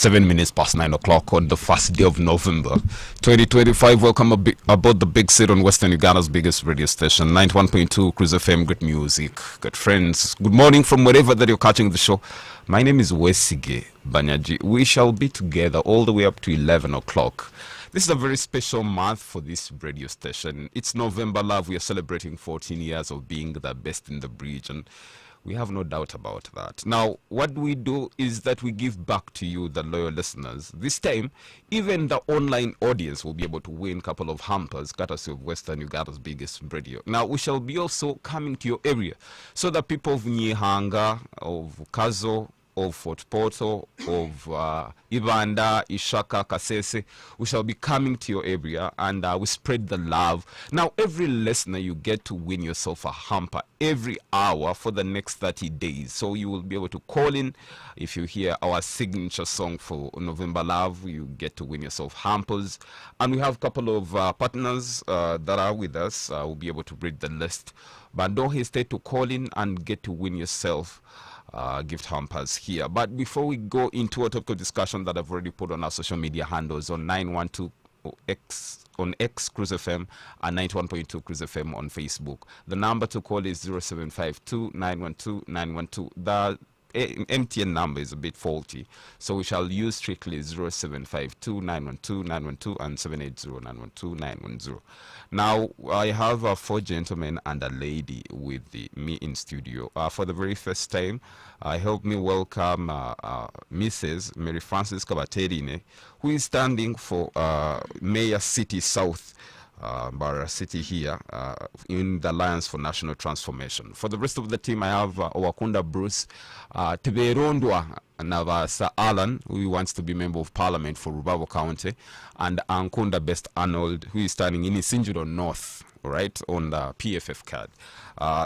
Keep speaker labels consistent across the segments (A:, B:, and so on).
A: 7 minutes past 9 o'clock on the first day of November 2025. Welcome aboard the big seat on Western Uganda's biggest radio station, 91.2 Cruise FM. Good music, good friends. Good morning from wherever that you're catching the show. My name is Wesige Banyaji. We shall be together all the way up to 11 o'clock. This is a very special month for this radio station. It's November Love. We are celebrating 14 years of being the best in the region. We have no doubt about that. Now, what we do is that we give back to you, the loyal listeners. This time, even the online audience will be able to win a couple of hampers, courtesy of Western Uganda's biggest radio. Now, we shall be also coming to your area, so that people of Nyehanga, of Kazo, of Fort Portal, of Ibanda, Ishaka, Kasese, we shall be coming to your area and we spread the love. Now, every listener, you get to win yourself a hamper every hour for the next 30 days. So you will be able to call in. If you hear our signature song for November Love, you get to win yourself hampers. And we have a couple of partners that are with us. We'll be able to read the list. But don't hesitate to call in and get to win yourself gift hampers here. But before we go into a topic of discussion that I've already put on our social media handles on 912 X on X Cruise FM and 91.2 Cruise FM on Facebook, the number to call is 0752 912 912. The MTN number is a bit faulty, so we shall use strictly 0752 912 912 and 780 912 910. Now, I have 4 gentlemen and a lady with me in studio. For the very first time, help me welcome Mrs. Mary Francis Kabaterine, who is standing for Mayor City South, Barra City here, in the Alliance for National Transformation. For the rest of the team, I have Owakunda Bruce, Teberondwa Navasa Alan, who wants to be Member of Parliament for Rubavu County, and Ankunda Best Arnold, who is standing in Isinjiro North, right, on the PFF card.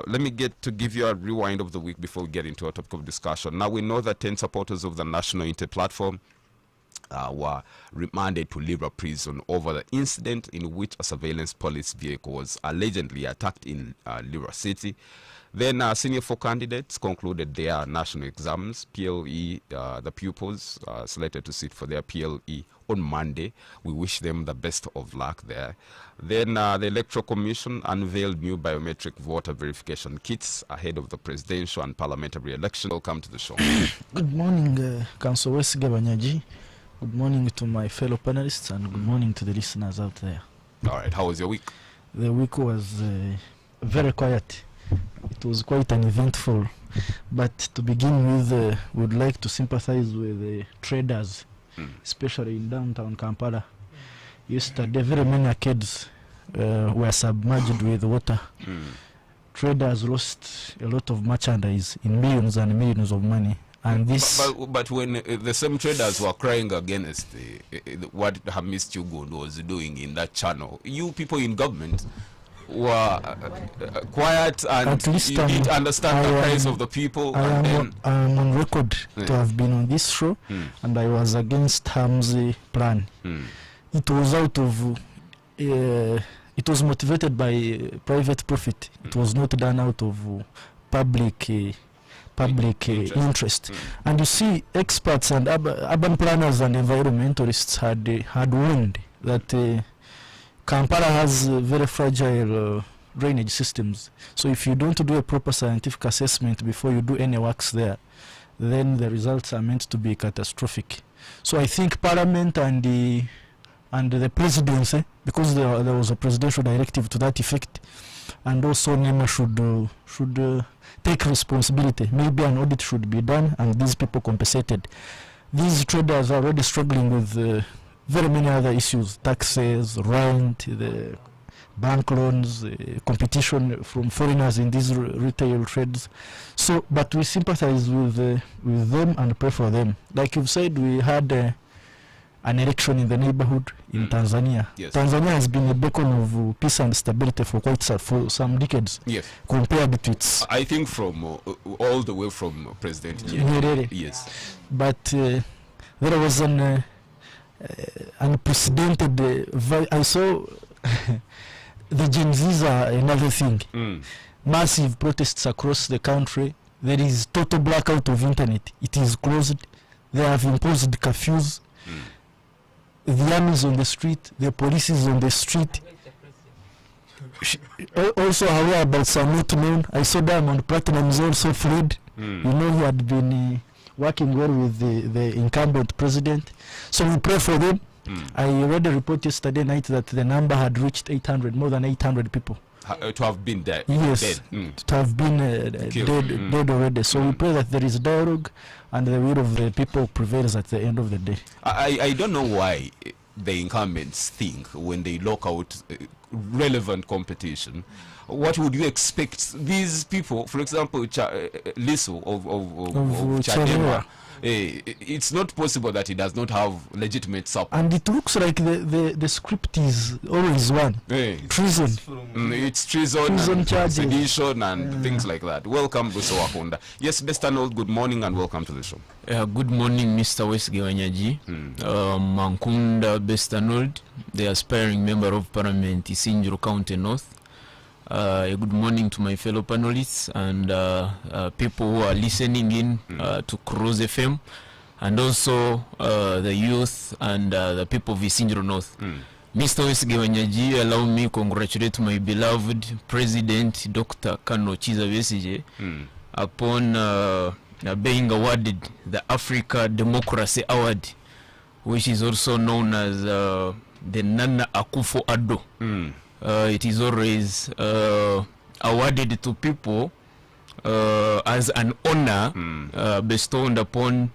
A: Let me get to give you a rewind of the week before we get into a topic of discussion. Now, we know that 10 supporters of the National Unity Platform were remanded to Libra prison over the incident in which a surveillance police vehicle was allegedly attacked in Libra City. Then senior 4 candidates concluded their national exams. PLE, the pupils selected to sit for their PLE on Monday. We wish them the best of luck there. Then the Electoral Commission unveiled new biometric voter verification kits ahead of the presidential and parliamentary election. Welcome to the show.
B: Good morning, Councillor Wesige Banyaji. Good morning to my fellow panelists and good morning to the listeners out there.
A: All right, how was your week?
B: The week was very quiet. It was quite uneventful. But to begin with, we would like to sympathize with the traders, especially in downtown Kampala. Yesterday, very many arcades were submerged with water. Traders lost a lot of merchandise in millions and millions of money. And this,
A: but when the same traders were crying against what Hamis Chugun was doing in that channel, you people in government were quiet and
B: at least
A: you didn't understand the cries of the people.
B: I'm on record to have been on this show, and I was against Ham's plan. It was out of, it was motivated by private profit. It was not done out of public interest. And you see, experts and urban planners and environmentalists had warned that Kampala has very fragile drainage systems. So if you don't do a proper scientific assessment before you do any works there, then the results are meant to be catastrophic. So I think Parliament and the presidency, because there was a presidential directive to that effect, and also NEMA should take responsibility. Maybe an audit should be done and these people compensated. These traders are already struggling with very many other issues: taxes, rent, the bank loans, competition from foreigners in these retail trades. So, but we sympathize with them and pray for them. Like you've said, we had an election in the neighborhood in Tanzania.
A: Yes.
B: Tanzania has been a beacon of peace and stability for for some decades.
A: Yes.
B: Compared to its,
A: I think from all the way from President
B: Nyerere.
A: Yes.
B: But there was an unprecedented. I saw the Gen Zs are another thing. Massive protests across the country. There is total blackout of internet. It is closed. They have imposed curfews. The army is on the street. The police is on the street. Also aware about some not known. I saw Diamond Platnumz also fled. You know, he had been working well with the incumbent president. So we pray for them. I read a report yesterday night that the number had reached 800, more than 800 people.
A: To have been dead.
B: Yes, to have been dead already. So we pray that there is dialogue and the will of the people prevails at the end of the day.
A: I don't know why the incumbents think when they lock out relevant competition. What would you expect these people, for example, Lissu of Chadema? It's not possible that he does not have legitimate support.
B: And it looks like the script is always one. Treason.
A: It's treason and sedition and things like that. Welcome, Buso Wakunda. Yes, Mr. Arnold, good morning and welcome to the show.
C: Good morning, Mr. Wesley Wanyaji. Mankunda Best Arnold, the aspiring member of Parliament, Isinjiro County North. Good morning to my fellow panelists and people who are listening in to Cruise FM, and also the youth and the people of Isinjiro North. Mr. Wesley Wanyaji, allow me to congratulate my beloved President, Dr. Kano Chiza Besigye, upon being awarded the Africa Democracy Award, which is also known as the Nana Akufo-Addo. It is always awarded to people as an honor bestowed upon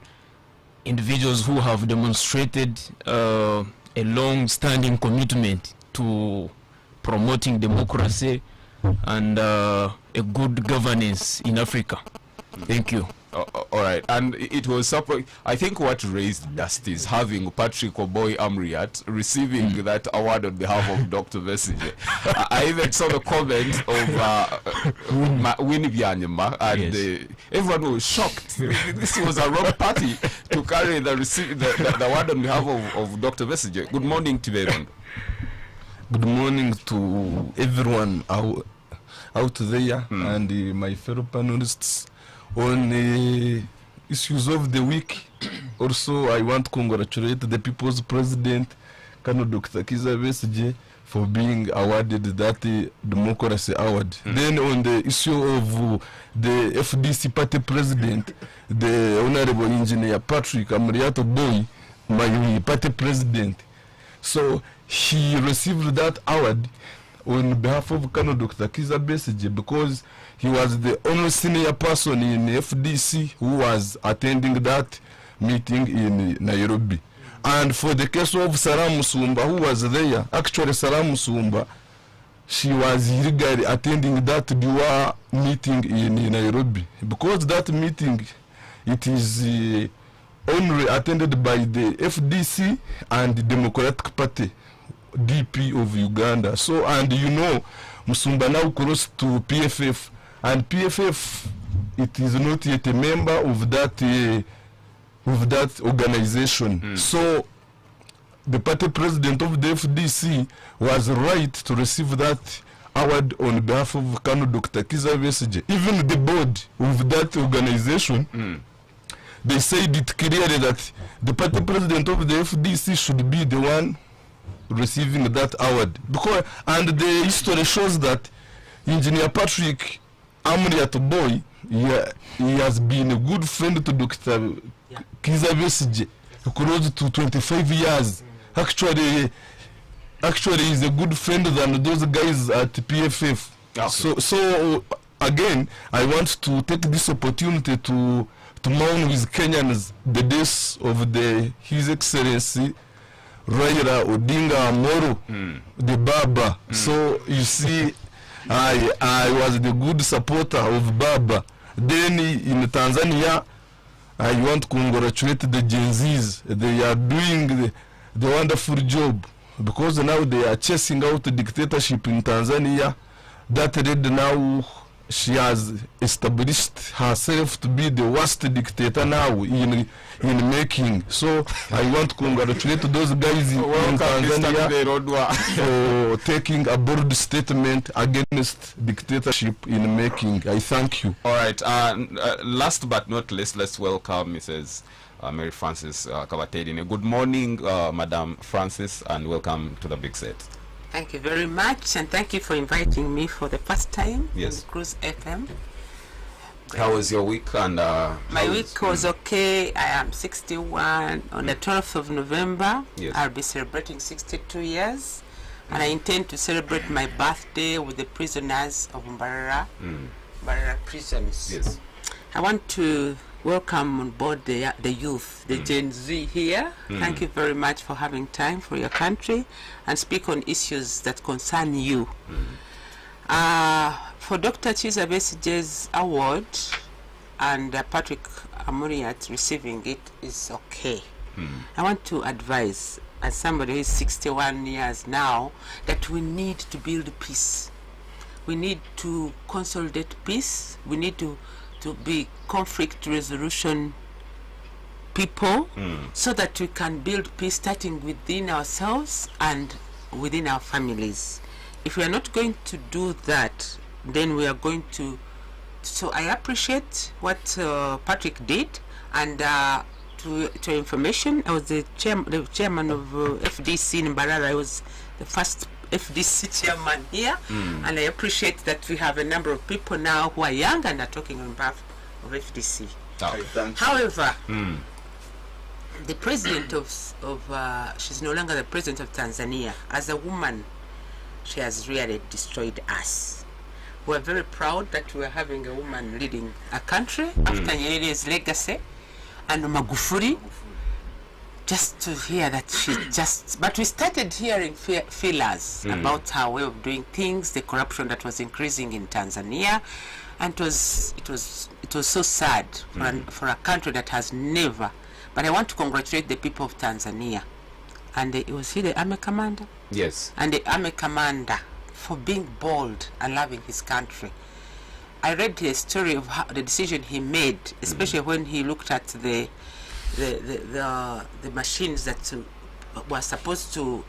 C: individuals who have demonstrated a long-standing commitment to promoting democracy and a good governance in Africa. Thank you.
A: All right, and it was I think what raised dust is having Patrick Oboy Amriat receiving that award on behalf of Dr. Besigye. I even saw the comment of Winnie Byanyima, and everyone was shocked. This was a wrong party to carry the award on behalf of Dr. Besigye. Good morning, Tiberon.
D: Good morning to everyone out there and my fellow panelists. On issues of the week, also I want to congratulate the People's President, Kano Dr. Kizza Besigye, for being awarded that Democracy Award. Then on the issue of the FDC Party President, the Honorable Engineer Patrick Amriat Oboy, my Party President. So he received that award on behalf of Kano Dr. Kizza Besigye because he was the only senior person in FDC who was attending that meeting in Nairobi. And for the case of Sarah Musumba, who was there, actually Sarah Musumba, she was illegally attending that Biwa meeting in Nairobi. Because that meeting, it is only attended by the FDC and the Democratic Party, DP of Uganda. So, and you know, Musumba now crossed to PFF. And PFF, it is not yet a member of that organization. So the party president of the FDC was right to receive that award on behalf of Kano Dr. Kizza Besigye. Even the board of that organization, they said it clearly that the party president of the FDC should be the one receiving that award. Because, and the history shows that Engineer Patrick Amriat Oboy, he has been a good friend to Dr. Kizza Besigye, close to 25 years. Actually, he's a good friend than those guys at PFF. Okay. So again, I want to take this opportunity to mourn with Kenyans the death of His Excellency Raila Odinga Amolo, the Baba. So you see, I was the good supporter of Baba. Then in Tanzania, I want to congratulate the Gen Zs. They are doing the wonderful job because now they are chasing out the dictatorship in Tanzania. That lady now, she has established herself to be the worst dictator now in making. So I want to congratulate those guys in Tanzania for taking a bold statement against dictatorship in making. I thank you.
A: All right. Last but not least, let's welcome Mrs. Mary Frances Kabatedine. Good morning, Madam Francis, and welcome to the big set.
E: Thank you very much, and thank you for inviting me for the first time
A: Yes.
E: on Cruise FM.
A: How was your week? And
E: My week was okay. I am 61. On the 12th of November,
A: Yes.
E: I'll be celebrating 62 years, and I intend to celebrate my birthday with the prisoners of Mbarara prisons.
A: Yes.
E: I want to welcome on board the youth, the Gen Z here. Thank you very much for having time for your country and speak on issues that concern you. For Dr. Chiza Besige's award and Patrick Amuriat receiving it is okay. I want to advise, as somebody who is 61 years now, that we need to build peace. We need to consolidate peace. We need to be conflict resolution people so that we can build peace starting within ourselves and within our families. If we are not going to do that, then we are going to... So I appreciate what Patrick did, and to your information, I was the chairman of FDC in Mbarara. I was the first FDC chairman here, and I appreciate that we have a number of people now who are young and are talking on behalf of FDC. However, the president of she's no longer the president of Tanzania. As a woman, she has really destroyed us. We're very proud that we're having a woman leading a country after Nyeri's legacy and Magufuli. Just to hear that she just... But we started hearing feelers about her way of doing things, the corruption that was increasing in Tanzania, and it was so sad for a country that has never... But I want to congratulate the people of Tanzania. And was he the army commander?
A: Yes.
E: And the army commander for being bold and loving his country. I read the story of the decision he made, especially when he looked at the machines that were supposed to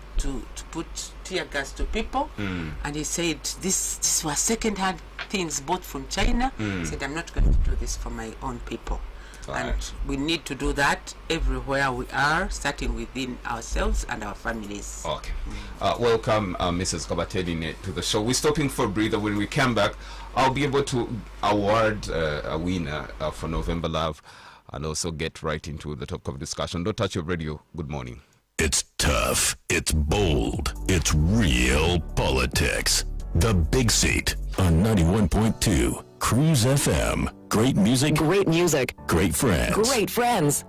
E: put tear gas to people, and he said this was second-hand things bought from China. He said, I'm not going to do this for my own people. And we need to do that everywhere we are, starting within ourselves and our families.
A: Okay. Welcome, Mrs. Kabatedine, to the show. We're stopping for a breather. When we come back, I'll be able to award a winner for November Love and also get right into the topic of discussion. Don't touch your radio. Good morning.
F: It's tough. It's bold. It's real politics. The Big Seat on 91.2 Cruise FM. Great music.
G: Great music.
F: Great friends.
G: Great friends.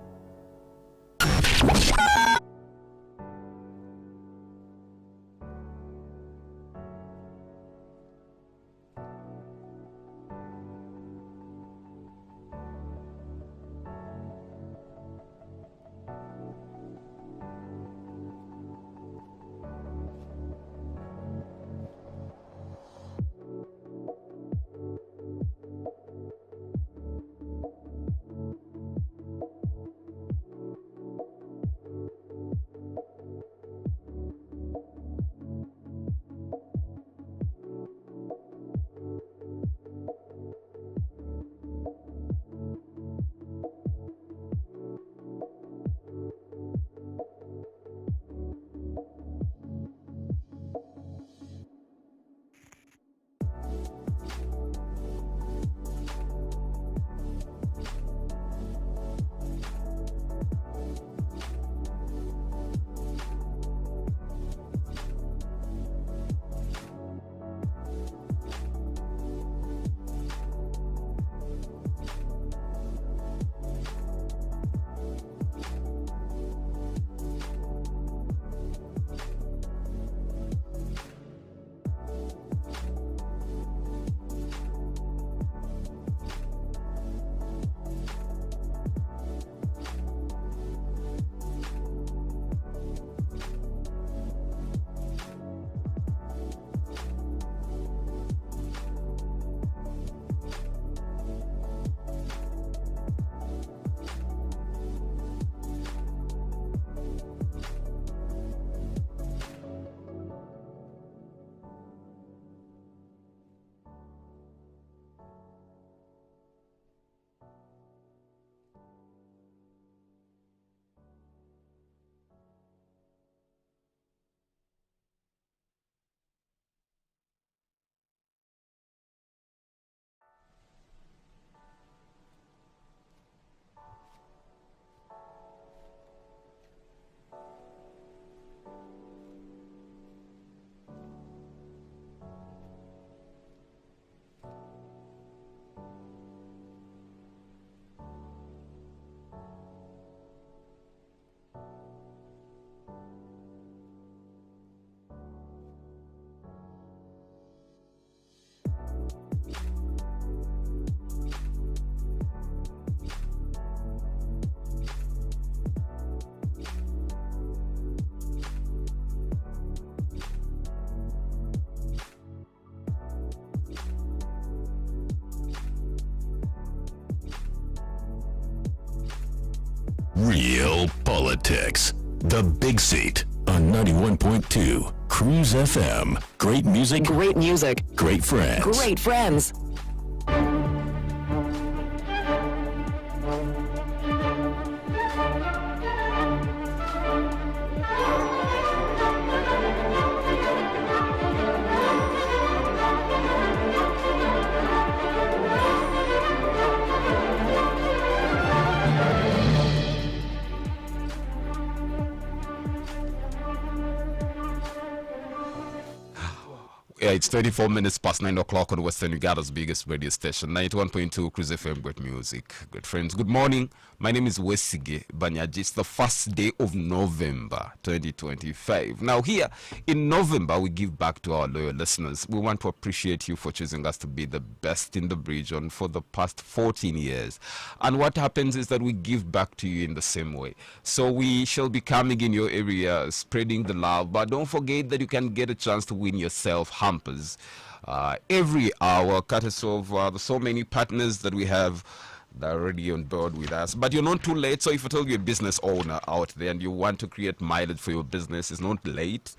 F: Real politics. The Big Seat on 91.2 Cruise FM. Great music.
G: Great music.
F: Great friends.
G: Great friends.
A: Yeah, it's 24 minutes past 9 o'clock on Western Ugada's biggest radio station, 91.2 Cruise FM, great music, good friends. Good morning. My name is Wesige Banyaji. It's the first day of November 2025. Now, here in November, we give back to our loyal listeners. We want to appreciate you for choosing us to be the best in the region for the past 14 years. And what happens is that we give back to you in the same way. So we shall be coming in your area, spreading the love. But don't forget that you can get a chance to win yourself hampers every hour, courtesy of the so many partners that we have that are already on board with us. But you're not too late. So if at all you're a business owner out there and you want to create mileage for your business, it's not late.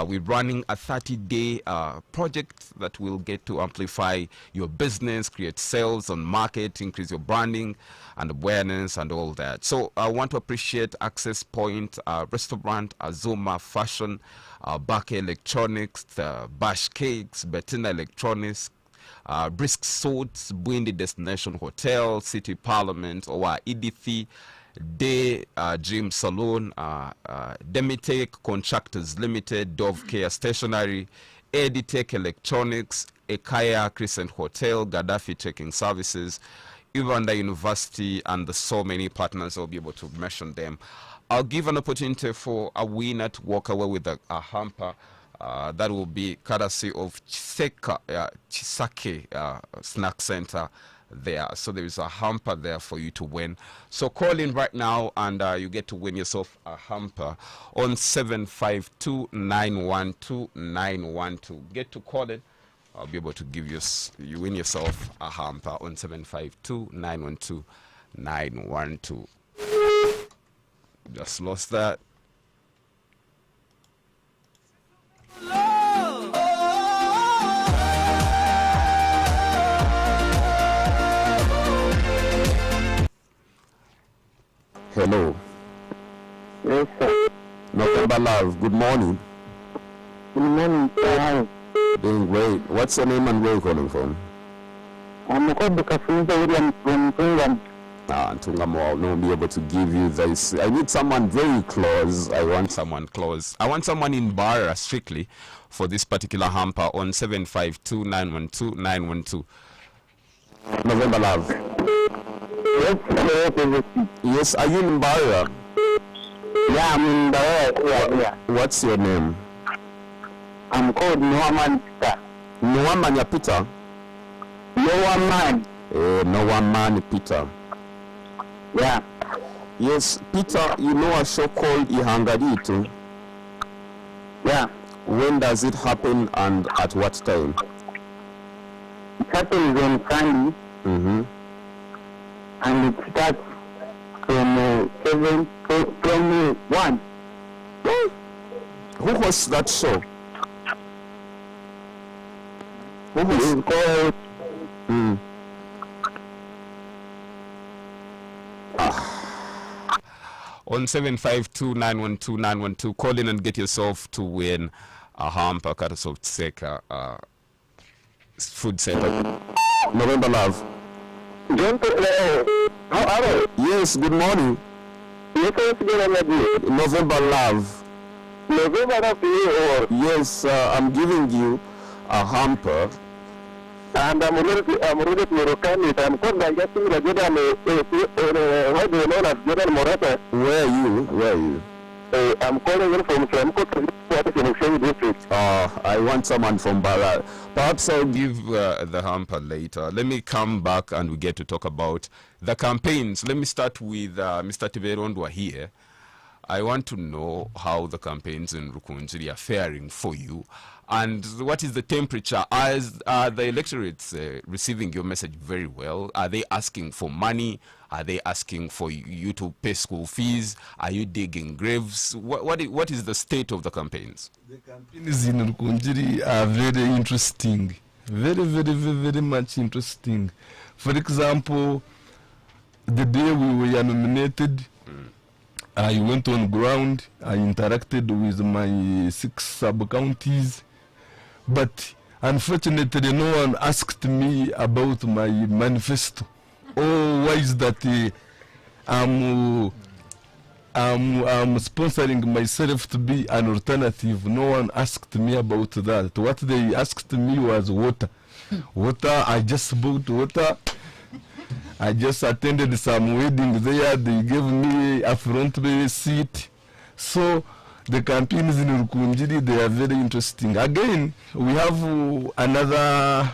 A: We're running a 30-day project that will get to amplify your business, create sales on market, increase your branding and awareness and all that. So I want to appreciate Access Point Restaurant, Azuma Fashion, Bake Electronics, Bash Cakes, Bettina Electronics, Brisk Swords, Bwindi Destination Hotel, City Parliament, or EDC, Day Gym Salon, Demitech Contractors Limited, Dove Care Stationery, Editech Electronics, Ekaya Crescent Hotel, Gaddafi Checking Services, Uganda University, and the so many partners. I'll be able to mention them. I'll give an opportunity for a winner to walk away with a hamper. That will be courtesy of Chisake Snack Center there. So there is a hamper there for you to win. So call in right now and you get to win yourself a hamper on 752-912-912. Get to call in. I'll be able to give you win yourself a hamper on 752-912-912. Just lost that. Hello.
H: Yes, sir.
A: November Love, good morning.
H: Good morning, sir.
A: Doing great. What's your name and where are you calling from?
H: I'm called Kafunza William from Tungam.
A: Tungamo, I'll not be able to give you this. I need someone very close. I want someone close. I want someone in Barra strictly for this particular hamper on 752-912-912. November Love. Yes, are you in Barra?
H: Yeah, I'm in Barra. Yeah.
A: What's your name?
H: I'm called Noaman Peter.
A: Noaman Peter?
H: Noaman.
A: Noaman Peter.
H: Yeah.
A: Yes, Peter, you know a show called Ihangaditu?
H: Yeah.
A: When does it happen and at what time?
H: It happens on Sunday.
A: Mm-hmm.
H: And it starts from 1.
A: Who hosts that show? Who
H: It's
A: hosts?
H: called
A: On 752-912-912, call in and get yourself to win a hamper courtesy of Tseka Food Center. November Love.
H: John, how are you?
A: Yes, good morning. November Love.
H: November of the year.
A: Yes, I'm giving you a hamper.
H: And I'm ready to Moroccan it. I'm called by getting the Jordan, what do you know as Jordan Morata?
A: Where are you? Where are you?
H: I'm calling in from Shamko district.
A: I want someone from Barra. Perhaps I'll give the hamper later. Let me come back and we get to talk about the campaigns. Let me start with Mr. Tiverondwa here. I want to know how the campaigns in Rukunjiri are faring for you, and what is the temperature? Are the electorates receiving your message very well? Are they asking for money? Are they asking for you to pay school fees? Are you digging graves? What is the state of the campaigns?
D: The campaigns in Rukunjiri are very interesting. Very much interesting. For example, the day we were nominated, I went on ground, I interacted with my 6 sub-counties, but unfortunately no one asked me about my manifesto. Oh, why is that I'm sponsoring myself to be an alternative? No one asked me about that. What they asked me was water. Water, I just bought water. I just attended some wedding there. They gave me a front row seat. So the campaigns in Rukunjiri, they are very interesting. Again, we have another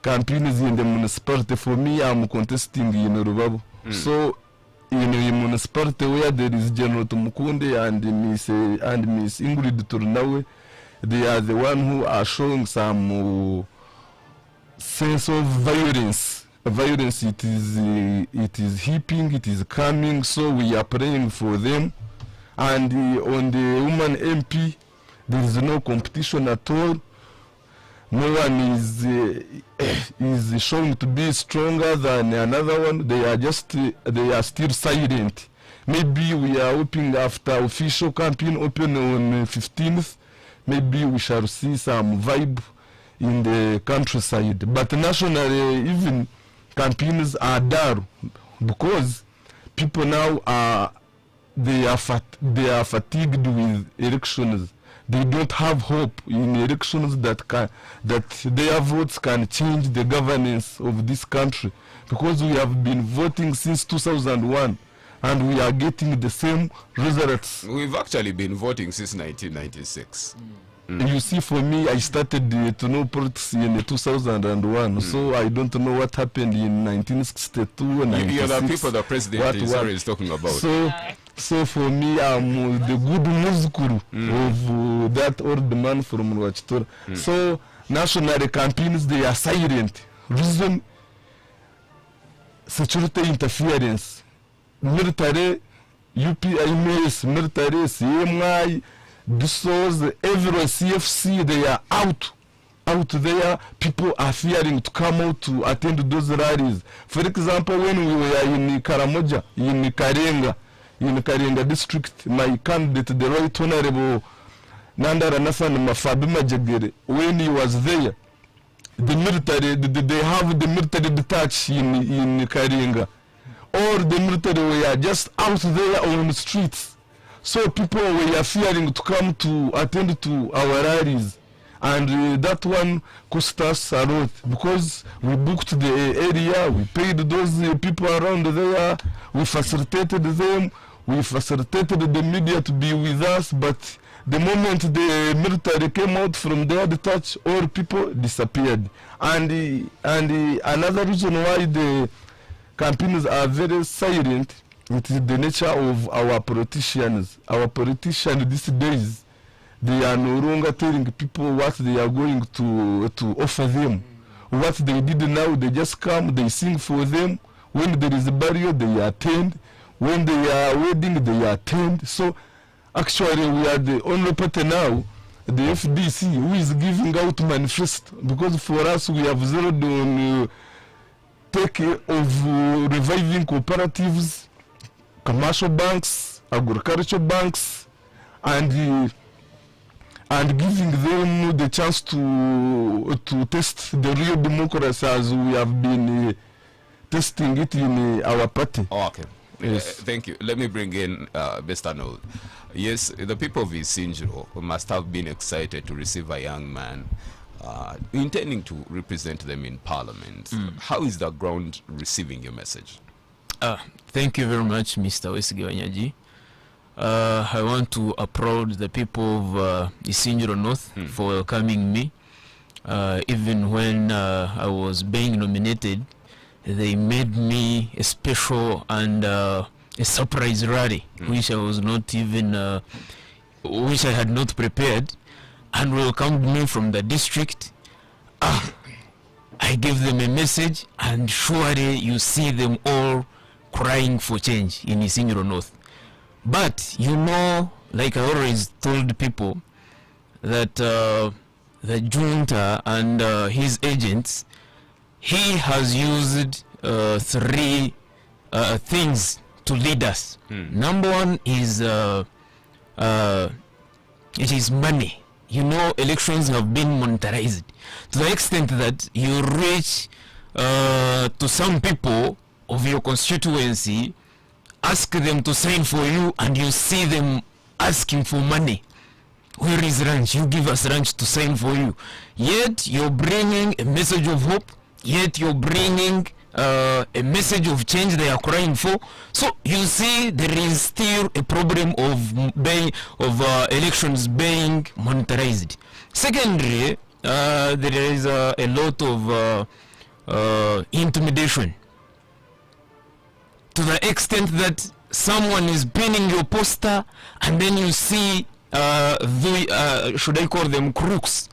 D: campaigns in the municipality. For me, I'm contesting in Rubabu. So in a municipality where there is General Tumukunde and Miss Ingrid Turnawe, they are the one who are showing some sense of violence. Violence, it is heaping, it is coming, so we are praying for them. And on the woman MP, there is no competition at all. No one is showing to be stronger than another one. They are still silent. Maybe we are hoping after official campaign open on 15th, maybe we shall see some vibe in the countryside. But nationally, even campaigns are dull because people now are fatigued with elections. They don't have hope in elections that their votes can change the governance of this country, because we have been voting since 2001 and we are getting the same results.
A: We've actually been voting since 1996.
D: You see, for me, I started to know politics in 2001, so I don't know what happened in 1962 and 1996.
A: You're the people the president is talking about.
D: So for me, I'm the good muzukuru of that old man from Rwachitora. So national campaigns, they are silent. Reason, security interference, military, UPIMS, military, CMI, DSOs, everyone, CFC, they are out there. People are fearing to come out to attend those rallies. For example, when we were in Karamoja, in Karenga district, my candidate, the Right Honorable Nandara Nathan Mafabi Majagere, when he was there, the military, they have the military detached in Karenga. Or the military were just out there on the streets. So people were fearing to come to attend to our rallies, and that one cost us a lot because we booked the area, we paid those people around there, we facilitated them, we facilitated the media to be with us, but the moment the military came out from their detach, all people disappeared. And another reason why the campaigns are very silent, it is the nature of our politicians. Our politicians these days, they are no longer telling people what they are going to offer them. What they did now, they just come, they sing for them. When there is a burial, they attend. When they are wedding, they attend. So actually, we are the only party now, the FDC, who is giving out manifesto, because for us, we have zeroed on take of reviving cooperatives, commercial banks, agricultural banks, and giving them the chance to test the real democracy as we have been testing it in our party.
A: Oh, okay.
D: Yes.
A: Thank you. Let me bring in Mr. Noel. Yes, the people of Isinjiro must have been excited to receive a young man intending to represent them in Parliament. How is the ground receiving your message?
C: Thank you very much, Mr. Wesigge Wanyaji. I want to applaud the people of Isinjiro North for welcoming me. Even when I was being nominated, they made me a special and a surprise rally, which I was not even, which I had not prepared, and welcomed me from the district. I gave them a message, and surely you see them all crying for change in Isinyiro North. But you know, like I always told people, that the junta and his agents, he has used three things to lead us. Number one is it is money. You know, elections have been monetarized to the extent that you reach to some people of your constituency, ask them to sign for you, and you see them asking for money. Where is ranch? You give us ranch to sign for you. Yet you're bringing a message of hope. Yet you're bringing a message of change they are crying for. So you see, there is still a problem of elections being monetarized. Secondly, there is a lot of intimidation, to the extent that someone is pinning your poster, and then you see should I call them crooks,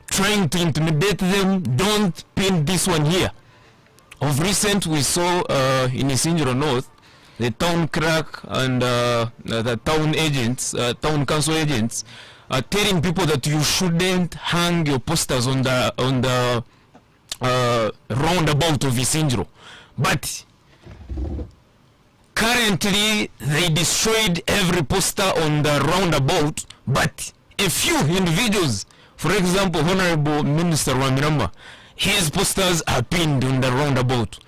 C: trying to intimidate them. Don't pin this one here. Of recent, we saw in Isinyiro North, the town clerk and the town agents, town council agents, telling people that you shouldn't hang your posters on the roundabout of Isinyiro. But currently, they destroyed every poster on the roundabout, but a few individuals, for example, Honorable Minister Wamirama, his posters are pinned on the roundabout.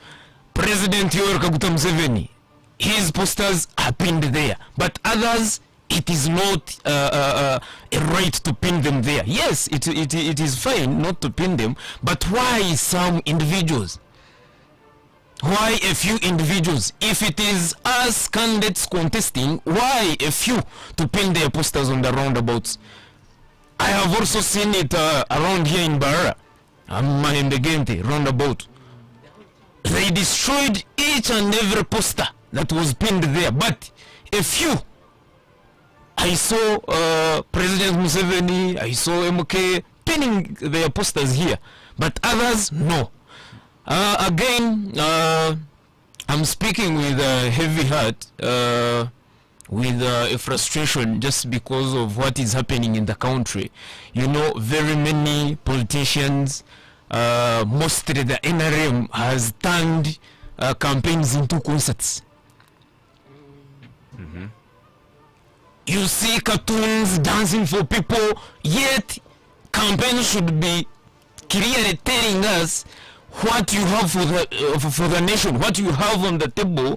C: President Yoweri Kaguta Museveni, his posters are pinned there. But others, it is not a right to pin them there. Yes, it is fine not to pin them, but why some individuals? Why a few individuals? If it is us candidates contesting, why a few to pin their posters on the roundabouts? I have also seen it around here in Barra, in the Gente roundabout. They destroyed each and every poster that was pinned there, but a few. I saw President Museveni, I saw MK pinning their posters here, but others, no. Again, I'm speaking with a heavy heart, with a frustration, just because of what is happening in the country. You know, very many politicians, mostly the NRM, has turned campaigns into concerts. You see cartoons dancing for people, yet campaigns should be clearly telling us what you have for the nation, what you have on the table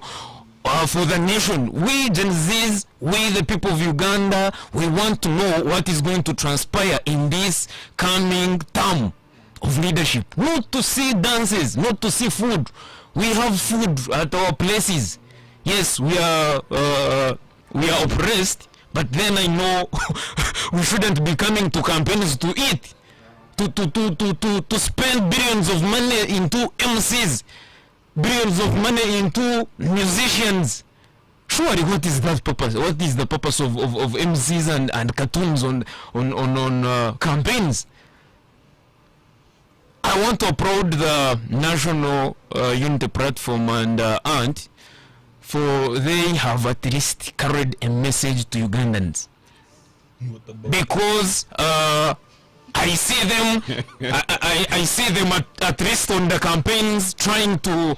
C: for the nation. We Gen Zs, we the people of Uganda, we want to know what is going to transpire in this coming term of leadership. Not to see dances, not to see food. We have food at our places. Yes, we are oppressed, but then I know we shouldn't be coming to campaigns to eat. To spend billions of money into MCs, billions of money into musicians. Surely, what is that purpose? What is the purpose of MCs and cartoons on campaigns? I want to applaud the National Unity Platform and ANT, for they have at least carried a message to Ugandans. Because I see them, I see them at least on the campaigns trying to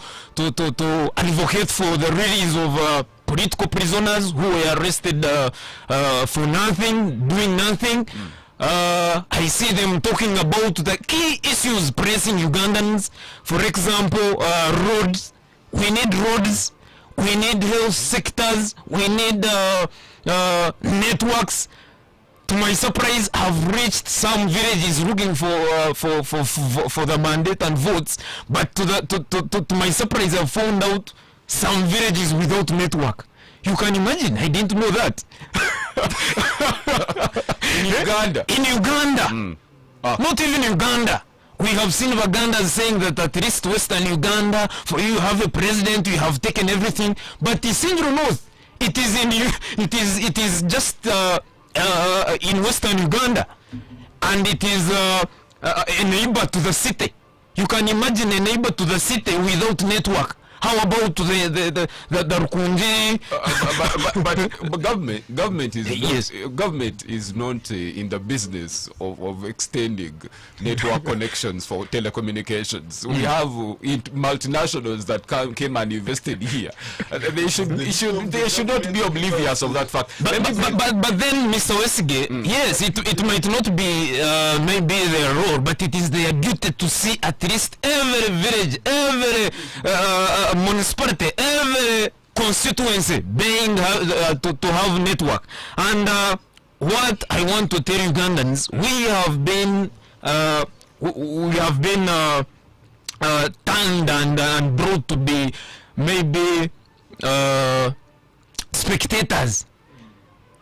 C: advocate for the release of political prisoners who were arrested for nothing, doing nothing. I see them talking about the key issues pressing Ugandans. For example, roads. We need roads. We need health sectors. We need networks. To my surprise, I've reached some villages looking for the mandate and votes, but to my surprise, I've found out some villages without network. You can imagine, I didn't know that. In Uganda? In Uganda. Not even Uganda. We have seen Ugandas saying that at least Western Uganda, for you have a president, you have taken everything. But in Central North, it is just in Western Uganda, and it is a neighbor to the city. You can imagine a neighbor to the city without network. How about the Rukunji?
A: But government is
C: Yes.
A: government is not in the business of extending network connections for telecommunications. We have multinationals that came and invested here. They should not be oblivious of that fact.
C: But then, Mr. Wesige, yes, it might not be maybe their role, but it is their duty to see at least every village, every municipality, every constituency being to have network. And what I want to tell Ugandans, we have been turned and brought to be maybe spectators.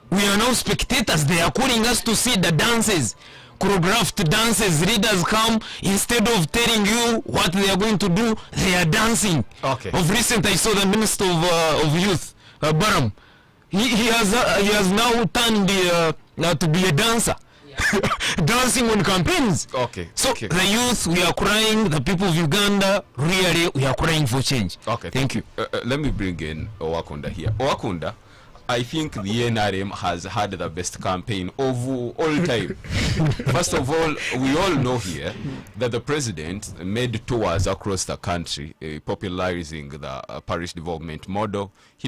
C: We are now spectators. They are calling us to see the dances, choreographed dances. Leaders come, instead of telling you what they are going to do, they are dancing.
A: Okay.
C: Of recent, I saw the Minister of Youth, Baram. He has now turned to be a dancer, dancing on campaigns.
A: Okay.
C: So
A: okay.
C: the youth, we are crying. The people of Uganda, really, we are crying for change.
A: Okay,
C: Thank you.
A: Let me bring in Owakunda here. Owakunda, I think the NRM has had the best campaign of all time. First of all, we all know here that the president made tours across the country, popularizing the parish development model. He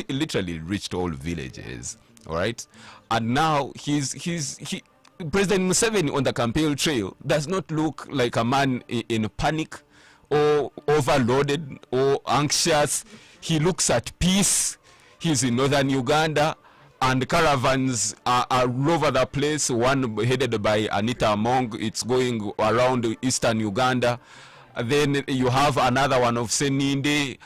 A: literally reached all villages, all right? And now President Museveni on the campaign trail does not look like a man in panic or overloaded or anxious. He looks at peace. He's in northern Uganda, and caravans are all over the place. One headed by Anita Among, it's going around eastern Uganda. Then you have another one of Seninde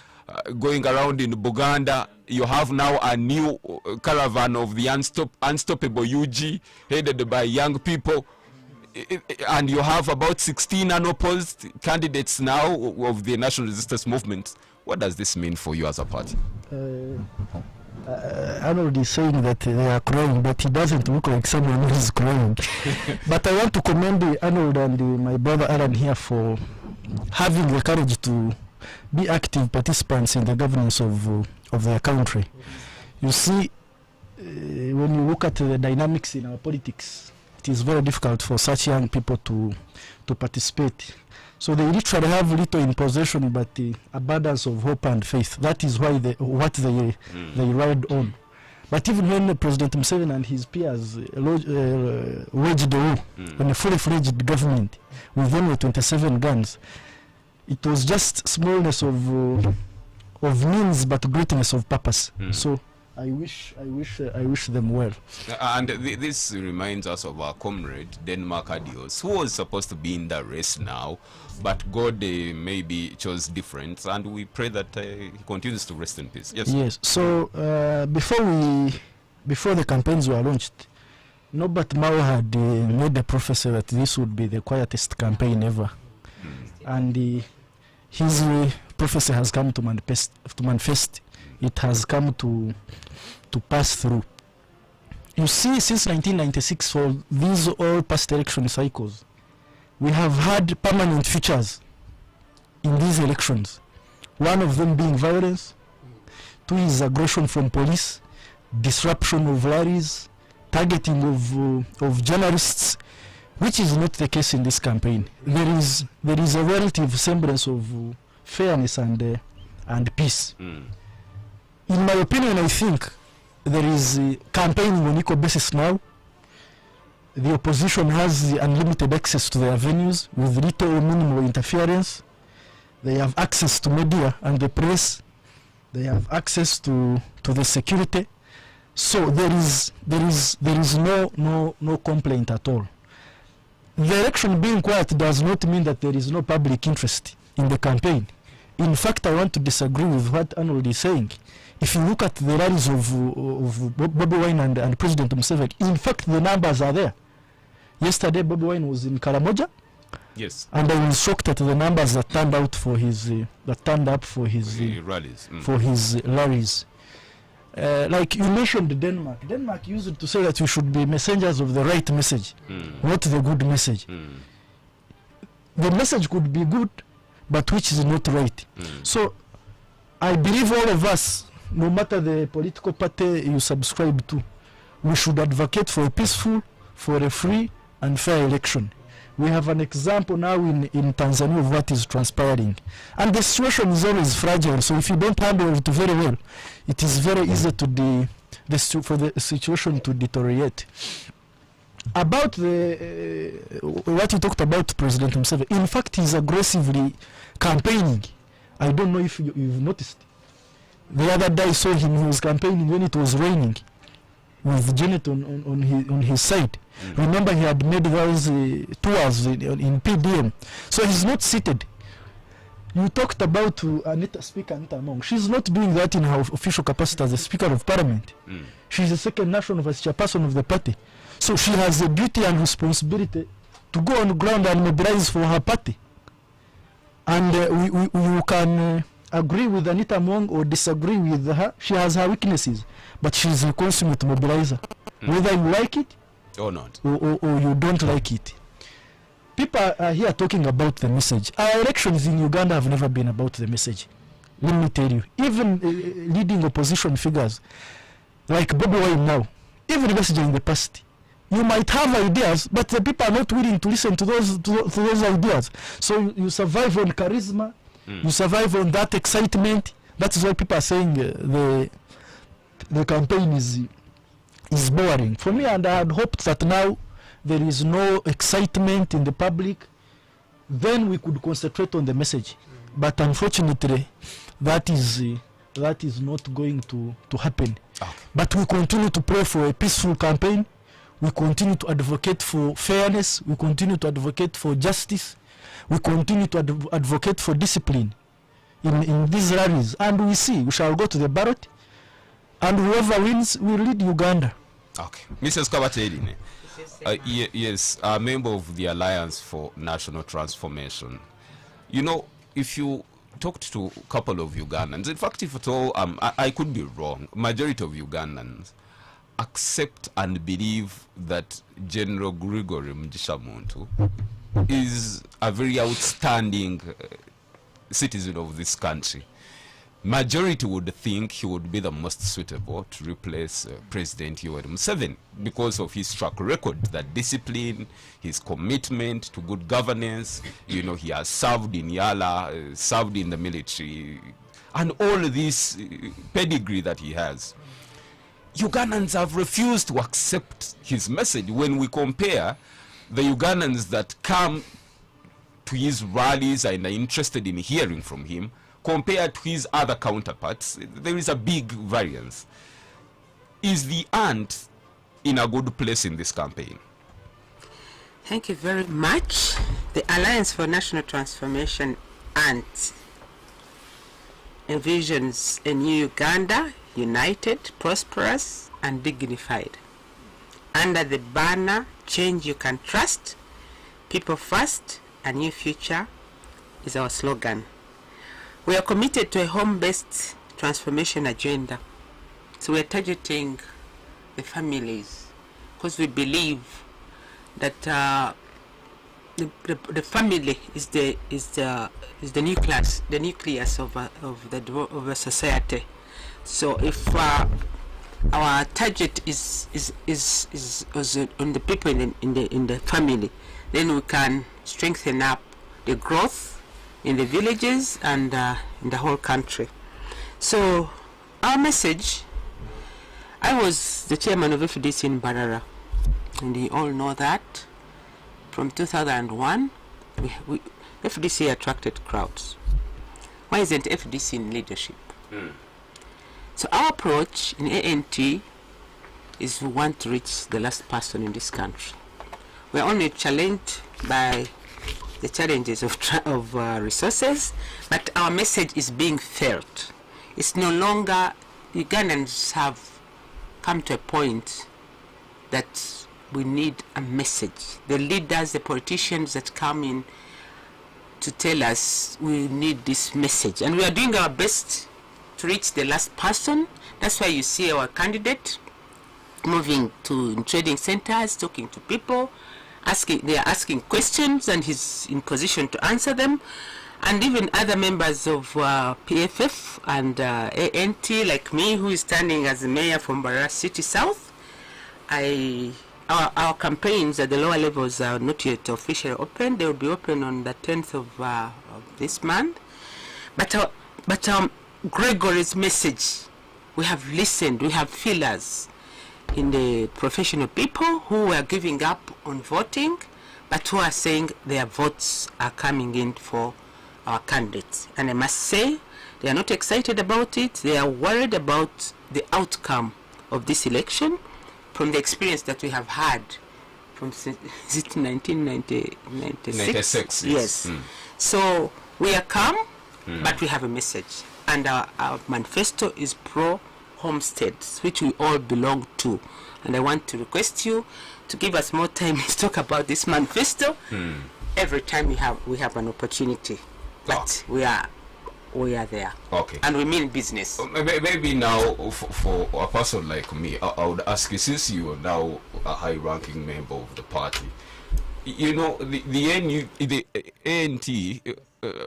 A: going around in Buganda. You have now a new caravan of the Unstoppable UG, headed by young people. And you have about 16 unopposed candidates now of the National Resistance Movement. What does this mean for you as a party?
B: Arnold is saying that they are crying, but he doesn't look like someone who is crying. But I want to commend Arnold and my brother Aaron here for having the courage to be active participants in the governance of their country. You see, when you look at the dynamics in our politics, it is very difficult for such young people to participate. So they literally have little in possession, but the abundance of hope and faith. That is why they ride on. But even when President Museveni and his peers waged war on a fully fledged government with only 27 guns, it was just smallness of means, but greatness of purpose. So I wish them well.
A: And this reminds us of our comrade Denmark Adios, who was supposed to be in the race now, but God maybe chose different, and we pray that he continues to rest in peace. Yes.
B: Yes. So before the campaigns were launched, Norbert Mao had made the prophecy that this would be the quietest campaign ever, and his prophecy has come to manifest. It has come to pass through. You see, since 1996, for these all past election cycles, we have had permanent features in these elections. One of them being violence, two is aggression from police, disruption of rallies, targeting of journalists, which is not the case in this campaign. There is a relative semblance of fairness and peace. In my opinion, I think there is a campaigning on equal basis now. The opposition has unlimited access to their venues with little or minimal interference. They have access to media and the press. They have access to the security. So there is no complaint at all. The election being quiet does not mean that there is no public interest in the campaign. In fact, I want to disagree with what Arnold is saying. If you look at the rallies of Bobi Wine and President Museveni, in fact, the numbers are there. Yesterday, Bobi Wine was in Karamoja,
A: Yes.
B: And I was shocked at the numbers that turned out for his that turned up for his
A: Rallies.
B: for his rallies. Like you mentioned Denmark. Denmark used to say that we should be messengers of the right message, not the good message. The message could be good, but which is not right. So I believe all of us, no matter the political party you subscribe to, we should advocate for a peaceful, for a free and fair election. We have an example now in Tanzania of what is transpiring. And the situation is always fragile, so if you don't handle it very well, it is very easy to for the situation to deteriorate. About the what you talked about President Museveni, in fact he's aggressively campaigning. I don't know if you've noticed. The other day I saw him, he was campaigning when it was raining with Janet on his side. Remember he had made those tours in PDM. So he's not seated. You talked about Speaker Anita Among. She's not doing that in her official capacity as the Speaker of Parliament. She's the second national vice chairperson of the party. So she has a duty and responsibility to go on the ground and mobilize for her party. And you can agree with Anita Among or disagree with her. She has her weaknesses, but she's a consummate mobilizer. Whether you like it
A: or not,
B: or you don't like it. People are here talking about the message. Our elections in Uganda have never been about the message. Let me tell you. Even leading opposition figures like Bobi Wine now, even messaging in the past, you might have ideas, but the people are not willing to listen to those ideas. So you survive on charisma, you survive on that excitement. That is why people are saying the campaign is boring for me, and I had hoped that now there is no excitement in the public, then we could concentrate on the message. But unfortunately, that is not going to happen.
A: Okay.
B: But we continue to pray for a peaceful campaign. We continue to advocate for fairness. We continue to advocate for justice. We continue to advocate for discipline in these rallies. And we shall go to the ballot, and whoever wins will lead Uganda.
A: Okay. Mrs. Kabateline, yes, a member of the Alliance for National Transformation. You know, if you talked to a couple of Ugandans, in fact, if at all, I could be wrong, majority of Ugandans accept and believe that General Gregory Mugisha is a very outstanding citizen of this country. Majority would think he would be the most suitable to replace President Yoweri Museveni because of his track record, that discipline, his commitment to good governance. You know, he has served in Yala, served in the military, and all this pedigree that he has. Ugandans have refused to accept his message. When we compare the Ugandans that come to his rallies and are interested in hearing from him compared to his other counterparts, there is a big variance. Is the ant in a good place in this campaign?
E: Thank you very much. The Alliance for National Transformation, ANT, envisions a new Uganda, united, prosperous, and dignified. Under the banner, Change You Can Trust, People First, A New Future is our slogan. We are committed to a home-based transformation agenda. So we are targeting the families because we believe that the family is the nucleus of a society. So if our target is on the people in the family, then we can strengthen up the growth in the villages and in the whole country. So our message, I was the chairman of FDC in Barara, and you all know that from 2001 FDC attracted crowds. Why isn't FDC in leadership? So our approach in ANT is we want to reach the last person in this country. We are only challenged by the challenges of resources, but our message is being felt. It's no longer, Ugandans have come to a point that we need a message. The leaders, the politicians that come in to tell us we need this message, and we are doing our best to reach the last person. That's why you see our candidate moving to trading centers, talking to people, they are asking questions, and he's in position to answer them. And even other members of PFF and ANT, like me, who is standing as the mayor from Mbarara City South. Our campaigns at the lower levels are not yet officially open. They will be open on the 10th of this month. But Gregory's message, we have listened, we have feelers in the professional people who are giving up on voting, but who are saying their votes are coming in for our candidates. And I must say, they are not excited about it. They are worried about the outcome of this election from the experience that we have had from 1996. Yes. So we are calm, but we have a message. And our manifesto is pro-homesteads, which we all belong to. And I want to request you to give us more time to talk about this manifesto every time we have an opportunity. But we are there.
A: Okay.
E: And we mean business.
A: Maybe now, for a person like me, I would ask you, since you are now a high-ranking member of the party, you know, the ANT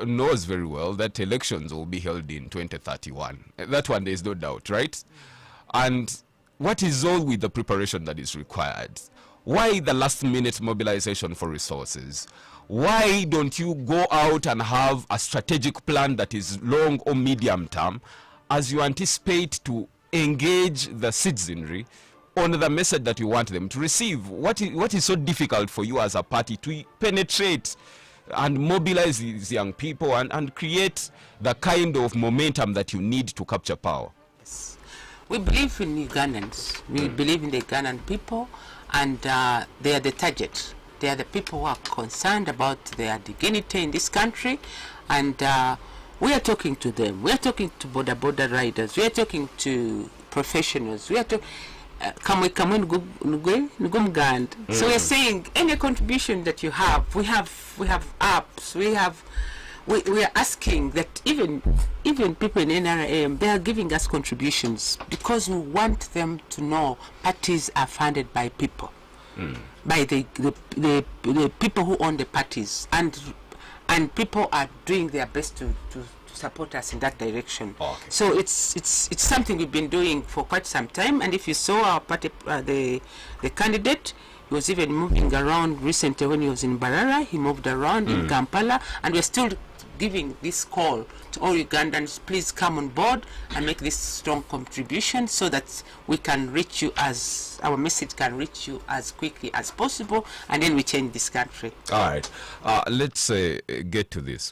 A: knows very well that elections will be held in 2031. That one, there is no doubt, right? And what is all with the preparation that is required? Why the last-minute mobilization for resources? Why don't you go out and have a strategic plan that is long or medium term as you anticipate to engage the citizenry on the message that you want them to receive? What is so difficult for you as a party to penetrate and mobilize these young people and create the kind of momentum that you need to capture power?
E: Yes. We believe in Ugandans. We believe in the Ugandan people, and they are the target. They are the people who are concerned about their dignity in this country, and we are talking to them. We are talking to border riders. We are talking to professionals. We are talking. So we are saying any contribution that you have, we have apps. We are asking that even people in NRM, they are giving us contributions because we want them to know parties are funded by people. By the people who own the parties, and people are doing their best to support us in that direction.
A: Okay.
E: So it's something we've been doing for quite some time. And if you saw our party, the candidate, he was even moving around recently when he was in Mbarara. He moved around in Kampala, and we're still giving this call to all Ugandans, please come on board and make this strong contribution so that we can reach you, as our message can reach you as quickly as possible, and then we change this country.
A: All right, let's get to this.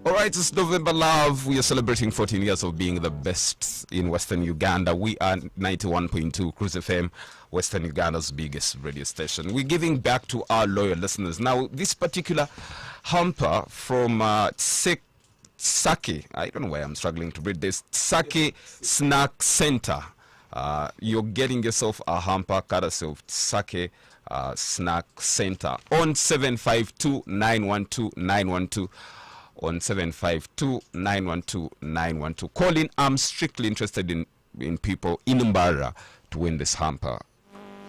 A: Alright, it's November Love. We are celebrating 14 years of being the best in Western Uganda. We are 91.2 Cruise FM, Western Uganda's biggest radio station. We're giving back to our loyal listeners. Now, this particular hamper from Sake, I don't know why I'm struggling to read this, Sake Snack Center. You're getting yourself a hamper courtesy of Sake Snack Center on 752-912-912. On 752-912-912. Call in. I'm strictly interested in people in Mbarara to win this hamper.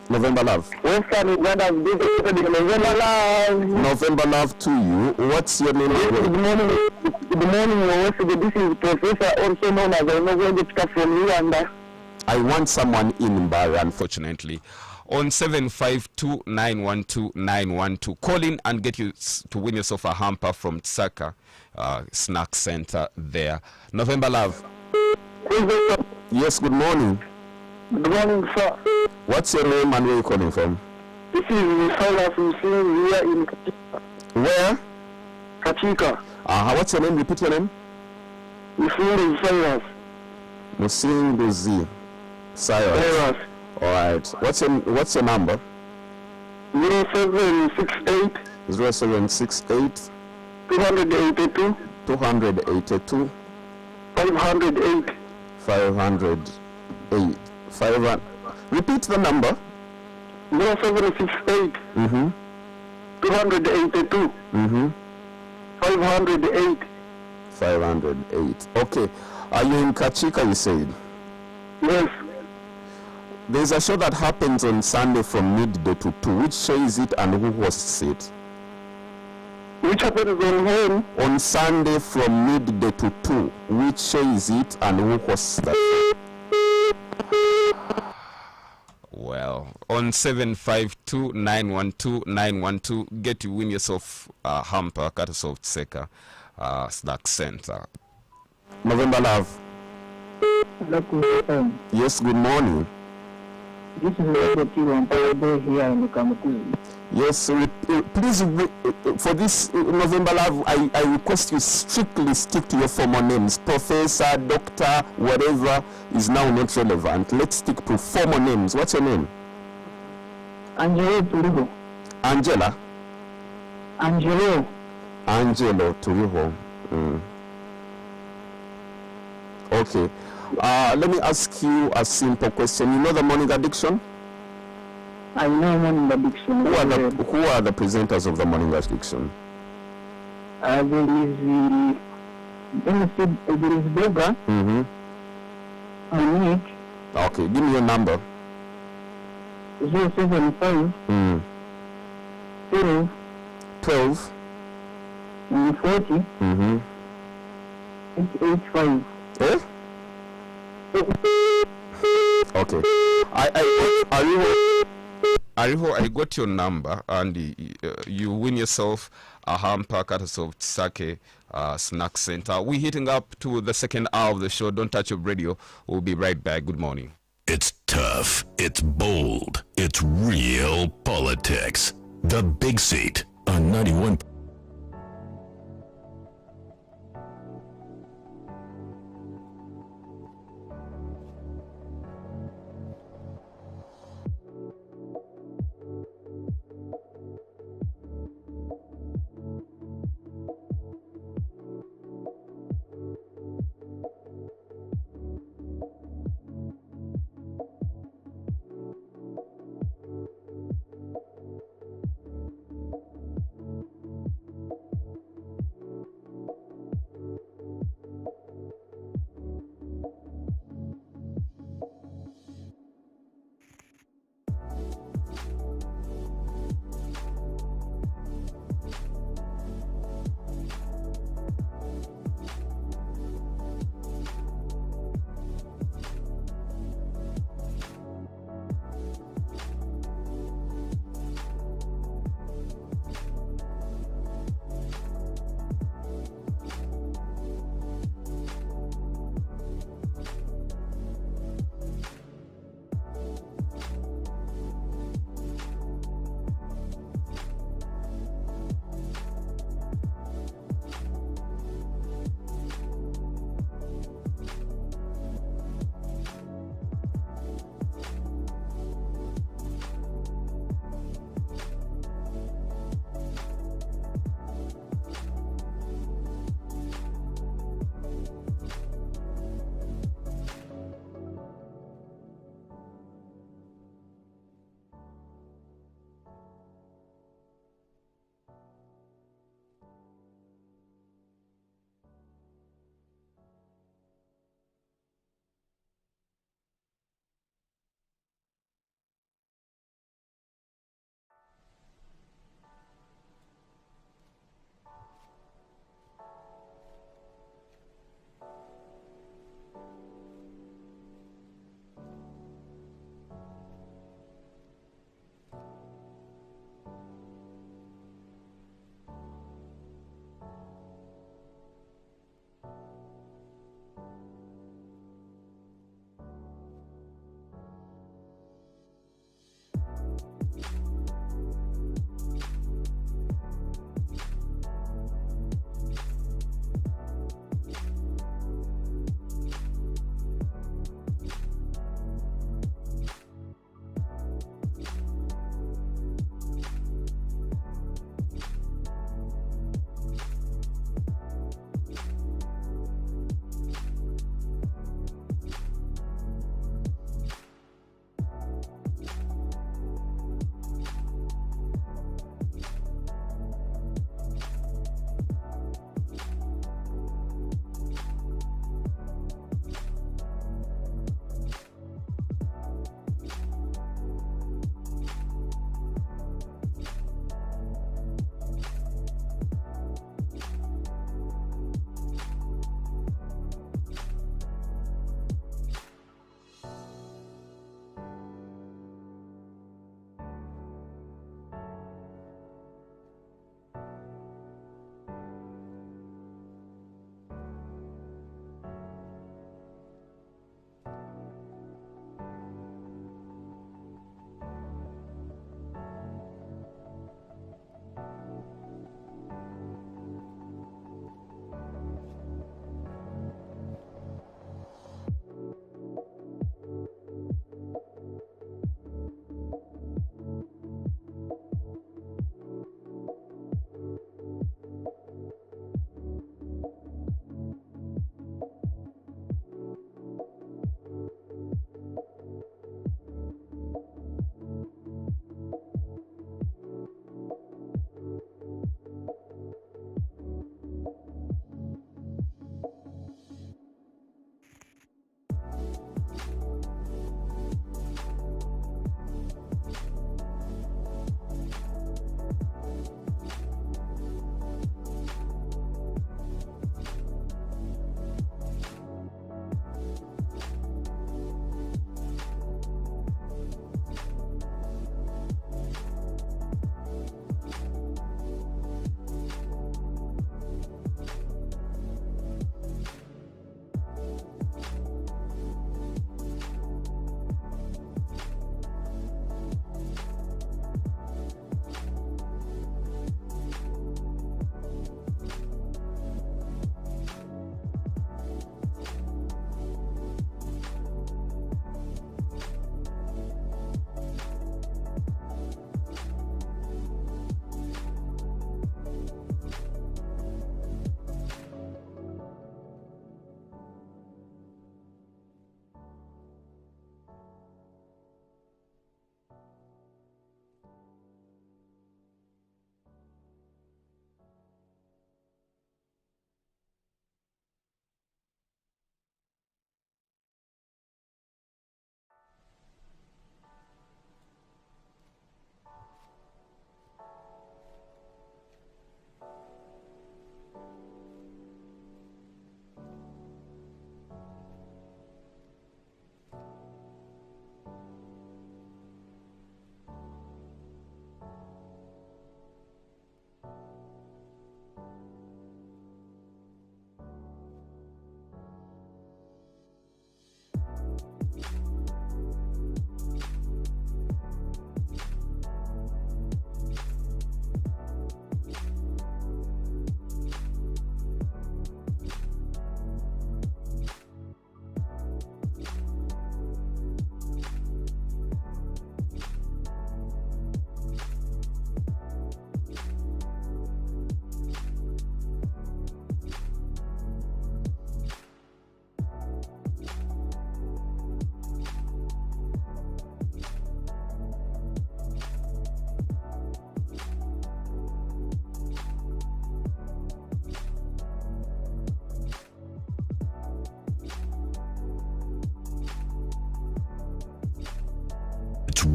A: November Love.
H: Western Uganda is November Love.
A: November Love to you. What's your name?
H: Good morning. Good morning. This is Professor, also known as Onogo from Uganda.
A: I want someone in Mbarara, unfortunately. On 752-912-912. Call in and get you to win yourself a hamper from Tsaka Snack Center there. November Love. Yes, good morning.
H: Good morning, sir.
A: What's your name and where are you calling from?
H: This is Silas Musing here in Katika.
A: Where?
H: Katika.
A: What's your name? Repeat your name.
H: Musing Silas.
A: Musing Buzi. Silas. Alright. What's your number?
H: 0768
A: 0768
H: 282
A: 282
H: 508
A: 508. 500. Repeat the number.
H: 0768
A: Mm-hmm.
H: 282
A: Mm-hmm.
H: 508.
A: 508. Okay. Are you in Kachika, you said?
H: Yes.
A: There's a show that happens on Sunday from midday to 2. Which show is it and who hosts it?
H: Which happens on home?
A: On Sunday from midday to 2. Which show is it and who hosts that? Well, on 752-912-912, get to win yourself a hamper, courtesy of Tseka Snack Center. November Love. Yes, good morning.
H: This is Robert Day here in Kamukuzi.
A: Yes, please, for this November Love, I request you strictly stick to your formal names. Professor, doctor, whatever is now not relevant. Let's stick to formal names. What's your name?
H: Angelo Turiho.
A: Angela?
H: Angelo.
A: Angelo Turiho. Okay. Let me ask you a simple question. You know the morning addiction?
H: I know morning addiction.
A: Who are the presenters of the morning addiction?
H: There is Boga,
A: Mm-hmm.
H: Monique,
A: Okay, give me your number.
H: 075
A: Mm.
H: 12
A: 12.
H: 40
A: Mm-hmm.
H: 885.
A: Eh? Okay. Ariho, I got your number, and you win yourself a hamper courtesy of Tsake Snack Center. We're hitting up to the second hour of the show. Don't touch your radio. We'll be right back. Good morning.
F: It's tough, it's bold, it's real politics. The Big Seat on 91.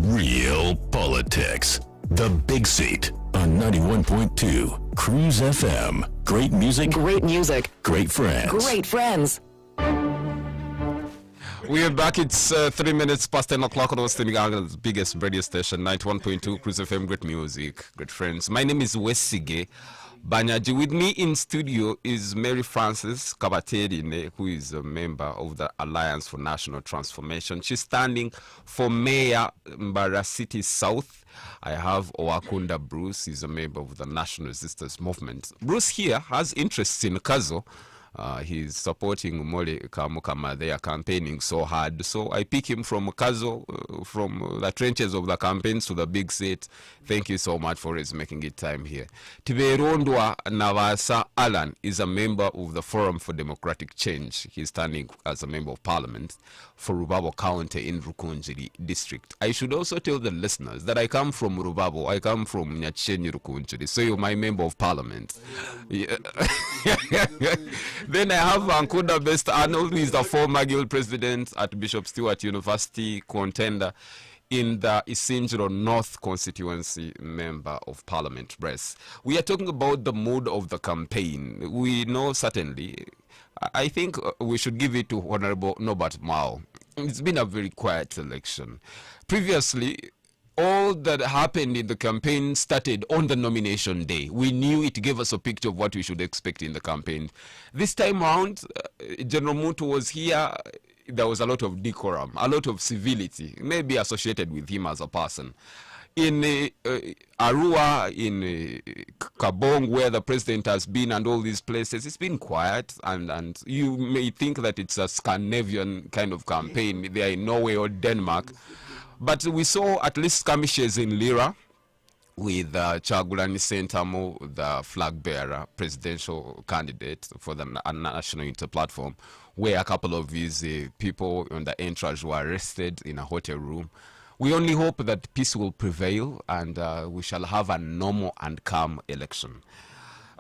F: real politics. The Big Seat on 91.2 Cruise FM. Great music,
G: Great music.
F: great friends.
G: Great friends.
A: We are back. It's 3 minutes past 10 o'clock on Western Uganda's biggest radio station, 91.2 Cruise FM. Great music, great friends. My name is Wesige Banyaji. With me in studio is Mary Frances Kabaterine, who is a member of the Alliance for National Transformation. She's standing for Mayor Mbara City South. I have Owakunda Bruce. He's a member of the National Resistance Movement. Bruce here has interests in Kazo. He's supporting Mole Kamukama. They are campaigning so hard. So I pick him from Kazo, from the trenches of the campaigns to the big seat. Thank you so much for his making it time here. Tiberondwa Navasa Alan is a member of the Forum for Democratic Change. He's standing as a member of parliament for Rubabo County in Rukunjiri district. I should also tell the listeners that I come from Rubabo. I come from Nyachenyi Rukunjiri. So you're my member of parliament. Yeah. Then I have Ankunda Best Arnold, who is the former guild president at Bishop Stewart University, contender in the Isinjiro North constituency, member of parliament press. We are talking about the mood of the campaign. We know certainly, I think we should give it to Honorable Norbert Mao. It's been a very quiet election. Previously, all that happened in the campaign started on the nomination day. We knew it gave us a picture of what we should expect in the campaign. This time around, General Mutu was here. There was a lot of decorum, a lot of civility, maybe associated with him as a person. In Arua, in Kabong, where the president has been, and all these places, it's been quiet, and you may think that it's a Scandinavian kind of campaign. They are in Norway or Denmark. But we saw at least skirmishes in Lira with Chagulani Sentamu, the flag bearer, presidential candidate for the National Unity Platform, where a couple of these people on the entourage were arrested in a hotel room. We only hope that peace will prevail and we shall have a normal and calm election.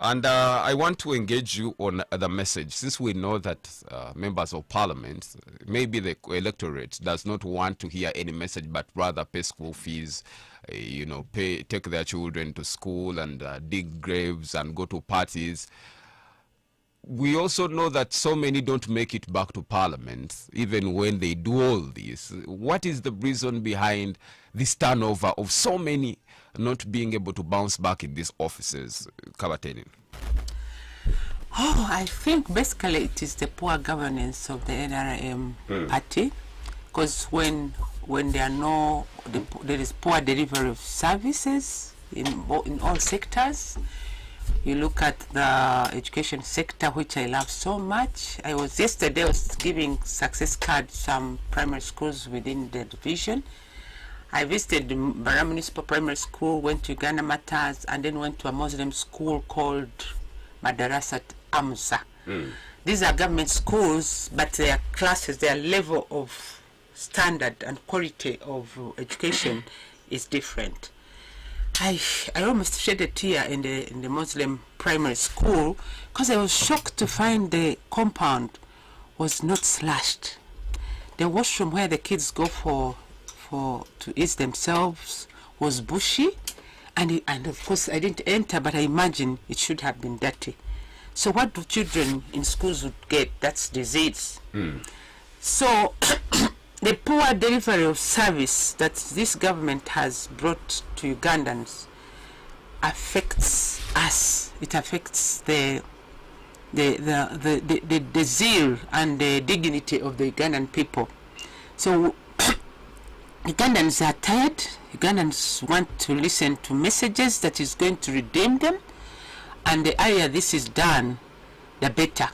A: And I want to engage you on the message, since we know that members of parliament, maybe the electorate does not want to hear any message, but rather pay school fees, take their children to school and dig graves and go to parties. We also know that so many don't make it back to parliament, even when they do all this. What is the reason behind this turnover of so many not being able to bounce back in these offices? Kabatenin.
E: I think basically it is the poor governance of the NRM party, because when there is poor delivery of services in all sectors. You look at the education sector, which I love so much. Yesterday I was giving success cards some primary schools within the division. I visited the Mbara Municipal Primary School, went to Uganda Matters, and then went to a Muslim school called Madarasat Amza. These are government schools, but their classes, their level of standard and quality of education is different. I almost shed a tear in the Muslim primary school because I was shocked to find the compound was not slashed. The washroom where the kids go to ease themselves was bushy, and of course I didn't enter, but I imagine it should have been dirty. So what do children in schools would get? That's disease. So the poor delivery of service that this government has brought to Ugandans affects us. It affects the zeal and the dignity of the Ugandan people. So Ugandans are tired. Ugandans want to listen to messages that is going to redeem them, and the earlier this is done, the better.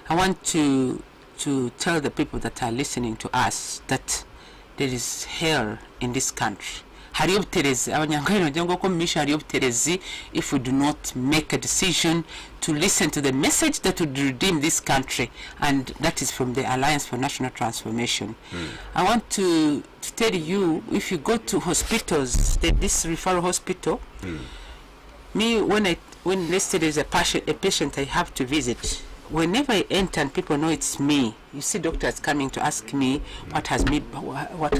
E: I want to tell the people that are listening to us that there is hell in this country. If we do not make a decision to listen to the message that would redeem this country, and that is from the Alliance for National Transformation. I want to tell you, if you go to hospitals, this referral hospital, me when let's say there's a patient I have to visit, whenever I enter and people know it's me, you see doctors coming to ask me what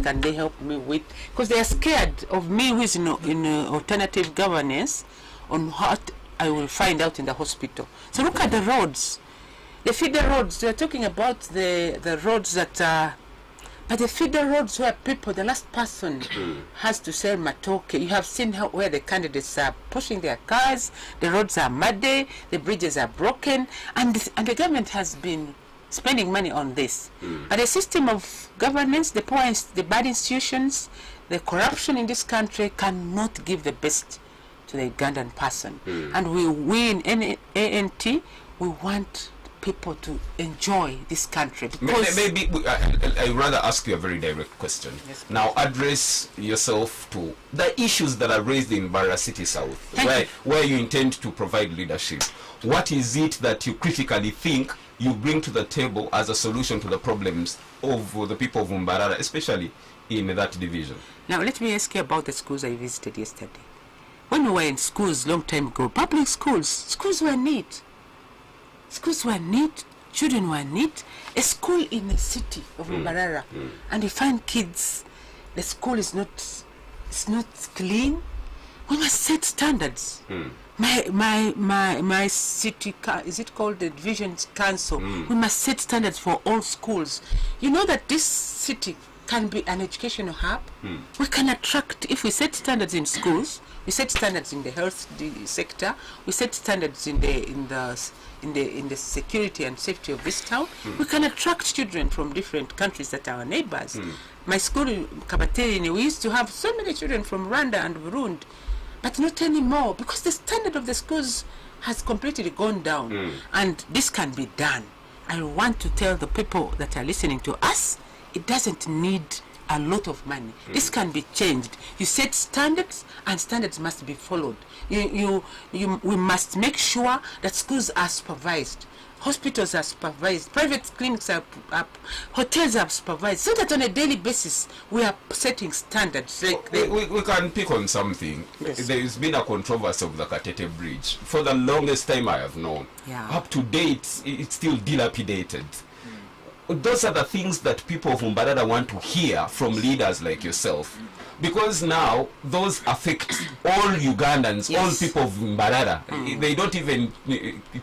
E: can they help me with, because they are scared of me who is in alternative governance on what I will find out in the hospital. So look at the roads, the feeder roads. They're talking about the roads that are, but the feeder roads where people, the last person has to sell matoke. You have seen where the candidates are pushing their cars, the roads are muddy, the bridges are broken, and the government has been spending money on this. But the system of governance, the poor, the bad institutions, the corruption in this country cannot give the best to the Ugandan person. And we in ANT, we want people to enjoy this country. Because
A: maybe I rather ask you a very direct question.
E: Yes,
A: now address yourself to the issues that are raised in Barra City South, where you intend to provide leadership. What is it that you critically think you bring to the table as a solution to the problems of the people of Mbarara, especially in that division?
E: Now let me ask you about the schools I visited yesterday. When we were in schools long time ago, public schools were neat. Schools were neat, children were neat. A school in the city of Mbarara, and you find kids, the school is not clean. We must set standards. My city, is it called the division council? We must set standards for all schools. You know that this city can be an educational hub. We can attract, if we set standards in schools, we set standards in the health sector, we set standards in the security and safety of this town, we can attract children from different countries that are our neighbors. My school in Kabateri, we used to have so many children from Rwanda and Burundi, but not anymore, because the standard of the schools has completely gone down. And this can be done. I want to tell the people that are listening to us, it doesn't need a lot of money. This can be changed. You set standards, and standards must be followed. We must make sure that schools are supervised, hospitals are supervised, private clinics are hotels are supervised, so that on a daily basis we are setting standards. Like
A: we can pick on something.
E: Yes.
A: There has been a controversy of the Katete Bridge for the longest time I have known. Up to date, it's still dilapidated. Those are the things that people of Mbarara want to hear from leaders like yourself, because now those affect all Ugandans, all people of Mbarara. They don't even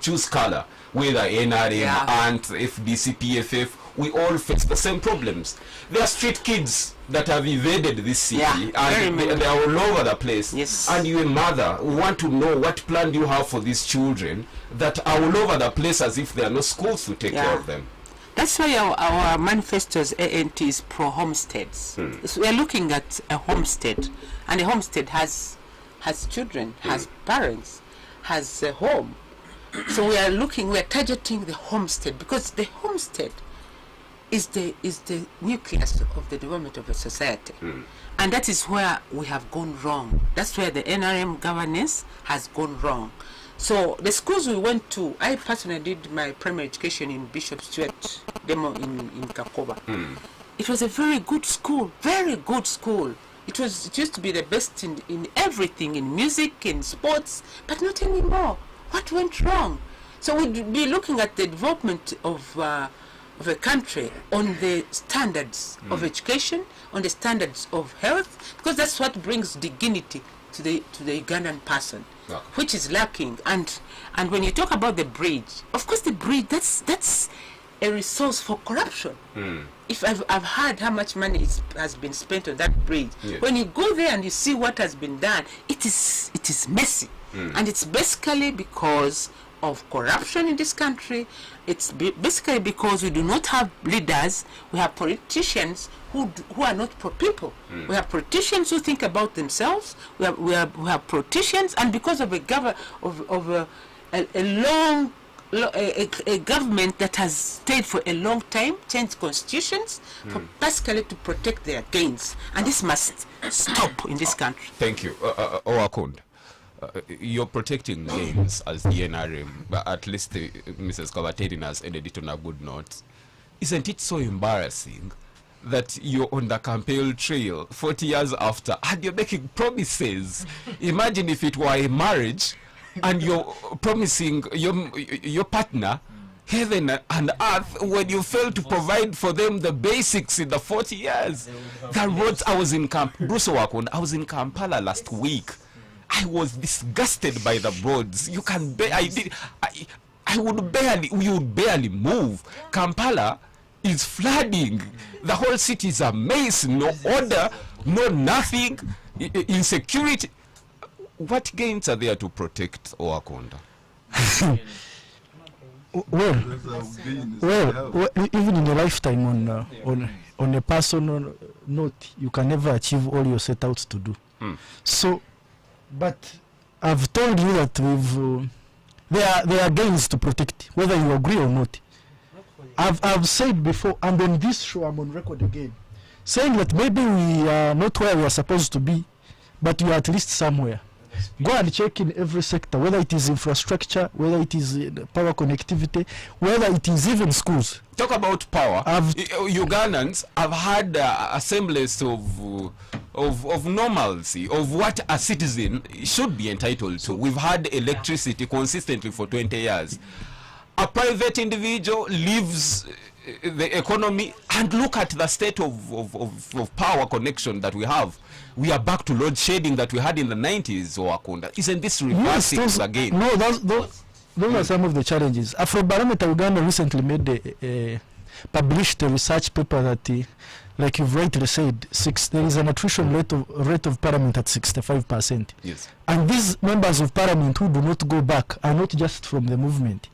A: choose color, whether NRM, ANT, FDC, PFF. We all face the same problems. There are street kids that have invaded this city, and they are all over the place. And you're a mother, we want to know what plan do you have for these children that are all over the place, as if there are no schools to take care of them.
E: That's why our manifestos ANT is pro-homesteads. So we are looking at a homestead, and a homestead has children, has parents, has a home. So we are targeting the homestead, because the homestead is the nucleus of the development of a society. And that is where we have gone wrong. That's where the NRM governance has gone wrong. So the schools we went to, I personally did my primary education in Bishop Stewart Demo in Kakoba. It was a very good school, very good school. It used to be the best in everything, in music, in sports, but not anymore. What went wrong? So we'd be looking at the development of a country on the standards of education, on the standards of health, because that's what brings dignity to the Ugandan person, which is lacking. And when you talk about the bridge, of course the bridge, that's a resource for corruption. If I've heard how much money has been spent on that bridge, when you go there and you see what has been done, it is messy. And it's basically because of corruption in this country. It's basically because we do not have leaders. We have politicians who are not pro-people. We have politicians who think about themselves. We have politicians, and because of a government that has stayed for a long time, changed constitutions, for basically to protect their gains, and this must stop in this country.
A: Thank you, Owakund. You're protecting gains as the NRM, but at least Mrs. Kabateri has ended it on a good note. Isn't it so embarrassing that you're on the campaign trail 40 years after and you're making promises? Imagine if it were a marriage and you're promising your partner heaven and earth when you fail to provide for them the basics in the 40 years. The roads, I was in Bruce Owakunda, I was in Kampala last week. I was disgusted by the roads. You can we would barely move. Kampala is flooding. The whole city is a mess. No order, no nothing. Insecurity. What gains are there to protect Owakunda?
B: Well, even in a lifetime, on a personal note, you can never achieve all you set out to do. So, but I've told you that there are gains to protect, whether you agree or not. I've said before, and on this show I'm on record again, saying that maybe we are not where we are supposed to be, but we are at least somewhere. Go and check in every sector, whether it is infrastructure, whether it is power connectivity, whether it is even schools.
A: Talk about power. Ugandans have had a semblance of normalcy, of what a citizen should be entitled to. We've had electricity consistently for 20 years. A private individual leaves the economy, and look at the state of power connection that we have. We are back to load shedding that we had in the 90s, Owakunda. Isn't this reversing again?
B: No, those are some of the challenges. Afrobarometer Uganda recently made published a research paper that, like you've rightly said, there is an attrition rate of parliament at 65%.
A: Yes.
B: And these members of parliament who do not go back are not just from the movement.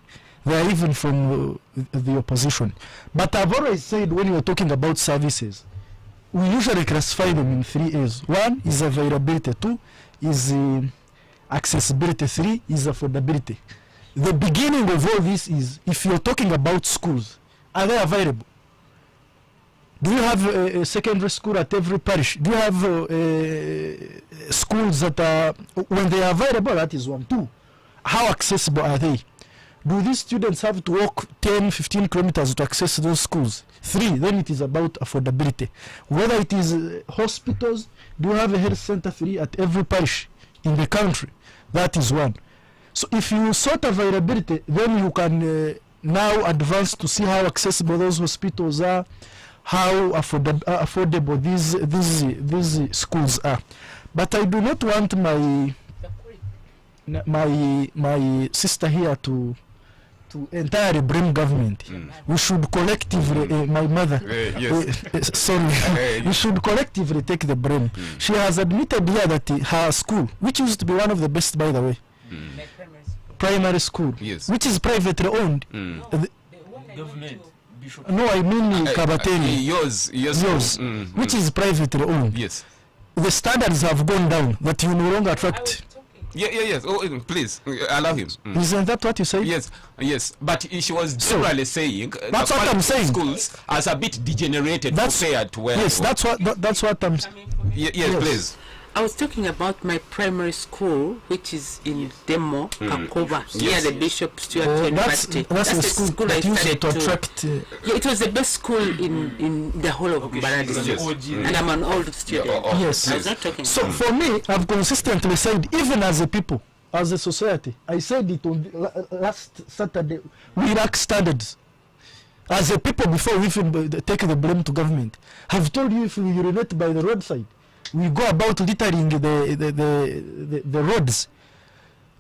B: They are even from the opposition. But I've always said, when you're talking about services, we usually classify them in 3 A's. 1 is availability, 2 is accessibility, 3 is affordability. The beginning of all this is, if you're talking about schools, are they available? Do you have a secondary school at every parish? Do you have schools that are, when they are available, that is 1. 2, how accessible are they? Do these students have to walk 10, 15 kilometers to access those schools? 3, then it is about affordability. Whether it is hospitals, do you have a health center free at every parish in the country? That is 1. So if you sort availability, then you can now advance to see how accessible those hospitals are, how affordable these schools are. But I do not want my sister here to entirely blame government. We should collectively, my mother, we should collectively take the blame. She has admitted here that her school, which used to be one of the best, by the way, primary school,
A: yes,
B: which is privately owned.
C: Government.
B: No, I mean Kabateri.
A: Yours.
B: Which is privately owned.
A: Yes.
B: The standards have gone down, that you no longer attract.
A: Yes. Oh, please allow him.
B: Isn't that what you say?
A: Yes. But she was generally saying
B: that's what I'm saying.
A: Schools as a bit degenerated compared to where.
B: Yes, that's what I'm saying.
A: Yes, please.
E: I was talking about my primary school, which is in Demo, Kakoba, near the Bishop Stuart University.
B: That's the school
E: I
B: that used
E: started
B: to attract.
E: Yeah, it was the best school in the whole of Mbarara district. And I'm an old student.
B: Yes.
E: I was not talking.
B: So for me, I've consistently said, even as a people, as a society, I said it on last Saturday, we lack standards. As a people, before we even take the blame to government, I've told you, if we urinate by the roadside, we go about littering the roads.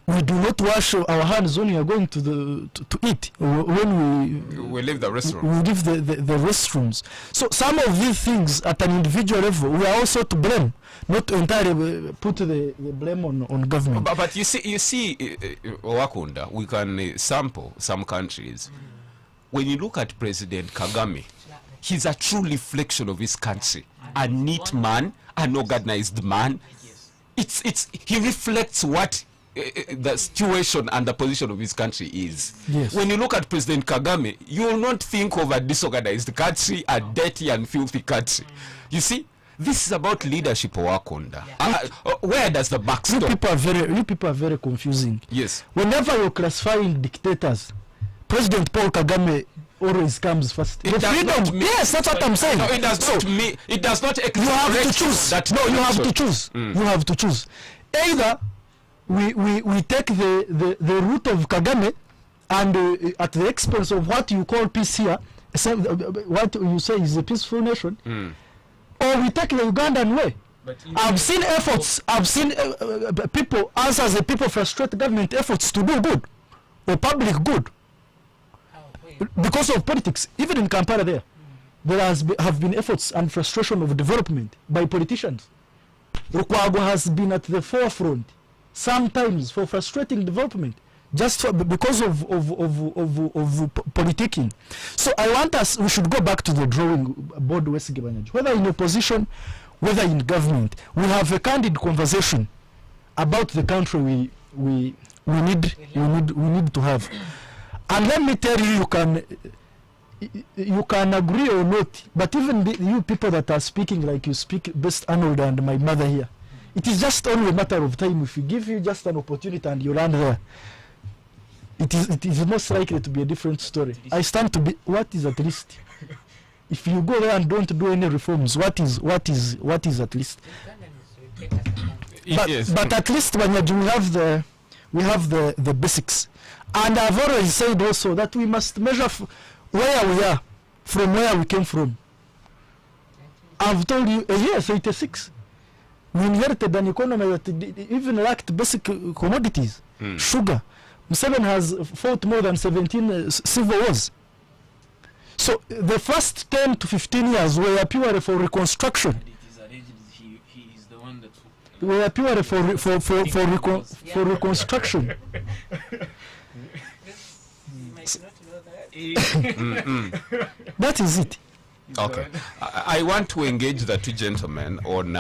B: We do not wash our hands when we are going to eat. When
A: we leave the restroom.
B: We leave the restrooms. So some of these things at an individual level, we are also to blame, not entirely put the blame on government.
A: But you see, Owakunda, we can sample some countries. When you look at President Kagame, he's a true reflection of his country. A neat man, an organized man. He reflects what the situation and the position of his country is.
B: Yes.
A: When you look at President Kagame, you will not think of a disorganized country, a dirty and filthy country. You see, this is about leadership, Owakunda. Where does the buck stop?
B: You people are very confusing.
A: Yes.
B: Whenever you're classifying dictators, President Paul Kagame always comes first. Yes, that's what I'm saying.
A: No, it does not mean. It does not.
B: You have to choose. You have to choose. You have to choose. Either we take the route of Kagame, and at the expense of what you call peace here, what you say is a peaceful nation, or we take the Ugandan way. I've seen efforts, I've seen people, us as a people frustrate government efforts to do good, or public good, because of politics. Even in Kampala there have been efforts and frustration of development by politicians. Rukwago has been at the forefront sometimes for frustrating development, just because of politicking. So I want us, we should go back to the drawing board, Wesigye Banyaji. Whether in opposition, whether in government, we have a candid conversation about the country we need to have. And let me tell you, you can agree or not, but even you people that are speaking like you speak, Best Arnold and my mother here, it is just only a matter of time. If you give you just an opportunity and you land there, it is most likely to be a different story. I stand to be, what is at least? If you go there and don't do any reforms, what is at least? But at least when we have the basics. And I've already said also that we must measure where we are from where we came from. I've told you, yes, 86. We inherited an economy that even lacked basic commodities. Sugar. Museveni has fought more than 17 civil wars. So the first 10 to 15 years were purely for reconstruction.
C: He is the one that
B: were purely for reconstruction. That is it.
A: Okay. I want to engage the two gentlemen on,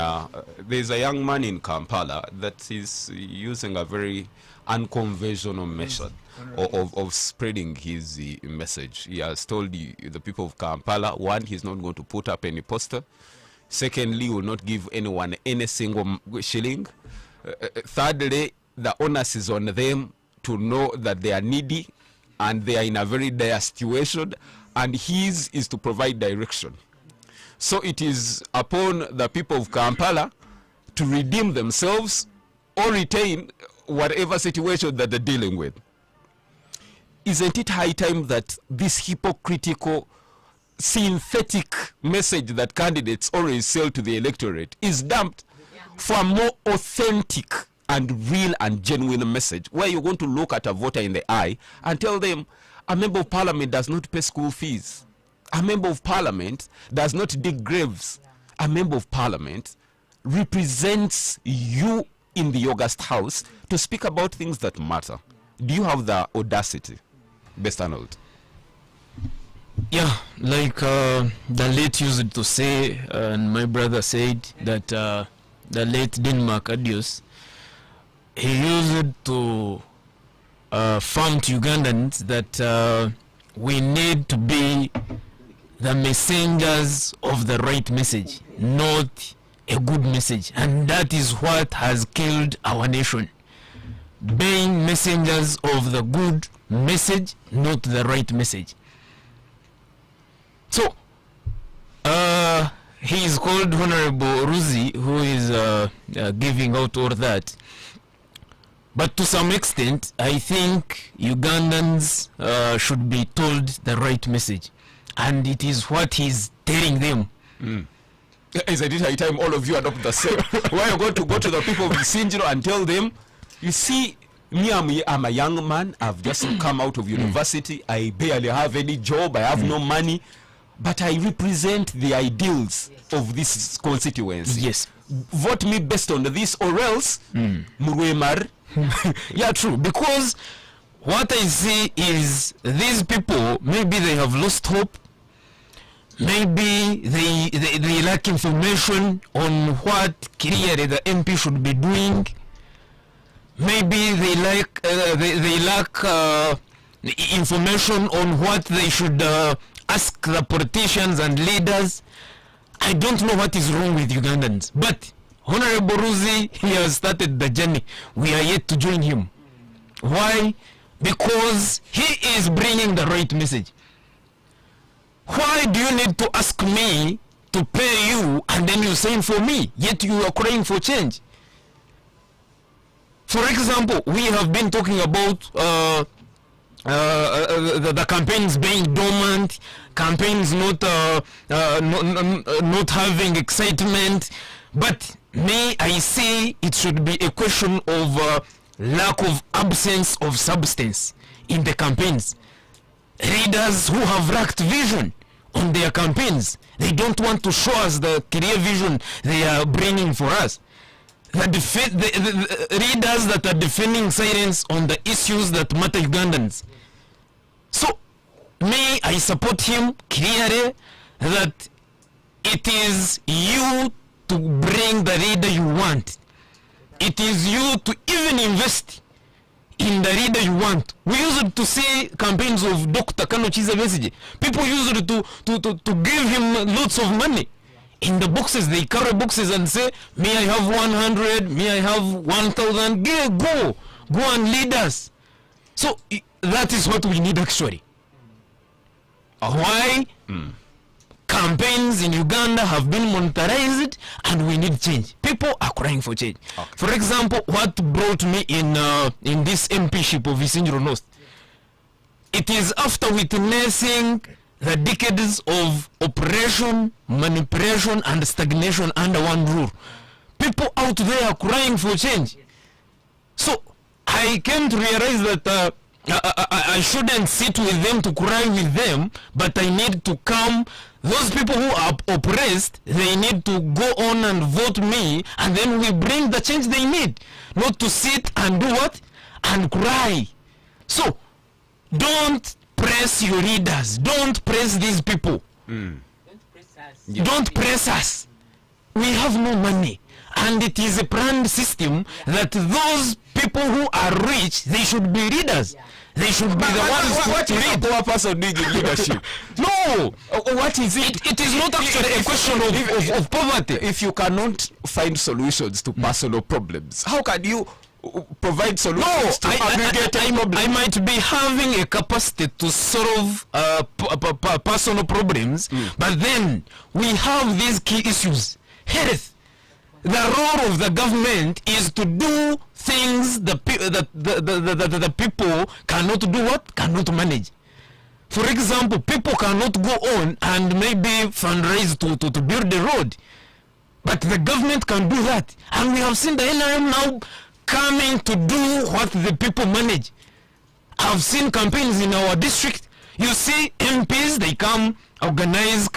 A: there's a young man in Kampala that is using a very unconventional method of spreading his message. He has told the people of Kampala, one, he's not going to put up any poster. Secondly, he will not give anyone any single shilling. Thirdly, the onus is on them to know that they are needy and they are in a very dire situation, and his is to provide direction. So it is upon the people of Kampala to redeem themselves or retain whatever situation that they're dealing with. Isn't it high time that this hypocritical, synthetic message that candidates always sell to the electorate is dumped for a more authentic and real and genuine message, where you're going to look at a voter in the eye and tell them, a member of parliament does not pay school fees. A member of parliament does not dig graves. A member of parliament represents you in the August House to speak about things that matter. Do you have the audacity, Best Arnold?
C: Yeah, like the late used to say, and my brother said that the late Denmark Adios, he used to farm to Ugandans that we need to be the messengers of the right message, not a good message. And that is what has killed our nation. Being messengers of the good message, not the right message. So, he is called Honorable Ruzi, who is giving out all that. But to some extent, I think Ugandans should be told the right message. And it is what he's telling them.
A: Is it high time all of you adopt the same? Why are you going to go to the people of Sinjiro and tell them, you see, me, I'm a young man, I've just come out of university, I barely have any job, I have no money, but I represent the ideals of this constituency.
C: Yes.
A: Vote me based on this, or else, Murwemar.
C: Yeah, true. Because what I see is these people, maybe they have lost hope. Maybe they lack information on what clearly the MP should be doing. Maybe they lack information on what they should ask the politicians and leaders. I don't know what is wrong with Ugandans, but Honorable Ruzi, he has started the journey. We are yet to join him. Why? Because he is bringing the right message. Why do you need to ask me to pay you and then you saying for me, yet you are crying for change? For example, we have been talking about the campaigns being dormant, campaigns not having excitement. But may I say it should be a question of lack of absence of substance in the campaigns. Leaders who have lacked vision on their campaigns, they don't want to show us the clear vision they are bringing for us. The leaders that are defending silence on the issues that matter Ugandans. So, may I support him clearly that it is you to bring the leader you want. It is you to even invest in the leader you want. We used to see campaigns of Dr. Kano Chiza Besigye. People used to give him lots of money. In the boxes, they carry boxes and say, may I have 100, may I have 1,000, go and lead us. So that is what we need actually. Why? Campaigns in Uganda have been monetized and we need change. People are crying for change. Okay. For example, what brought me in this MPship of Isingiro North, it is after witnessing the decades of oppression, manipulation and stagnation under one rule. People out there are crying for change. So I came to realize that I shouldn't sit with them to cry with them, but I need to come. Those people who are oppressed, they need to go on and vote me, and then we bring the change they need. Not to sit and do what? And cry. So, don't press your leaders. Don't press these people.
E: Don't press us.
C: Don't press us. We have no money. And it is a planned system that those people who are rich, they should be leaders. They should be the ones to lead.
A: What person needs leadership?
C: No!
A: What is it?
C: It is not actually a question of poverty.
A: If you cannot find solutions to personal problems, how can you provide solutions to aggregated problems?
C: I might be having a capacity to solve personal problems, but then we have these key issues. Health. The role of the government is to do things that the people cannot do what? Cannot manage. For example, people cannot go on and maybe fundraise to build the road. But the government can do that. And we have seen the NRM now coming to do what the people manage. I've seen campaigns in our district. You see MPs, they come, organize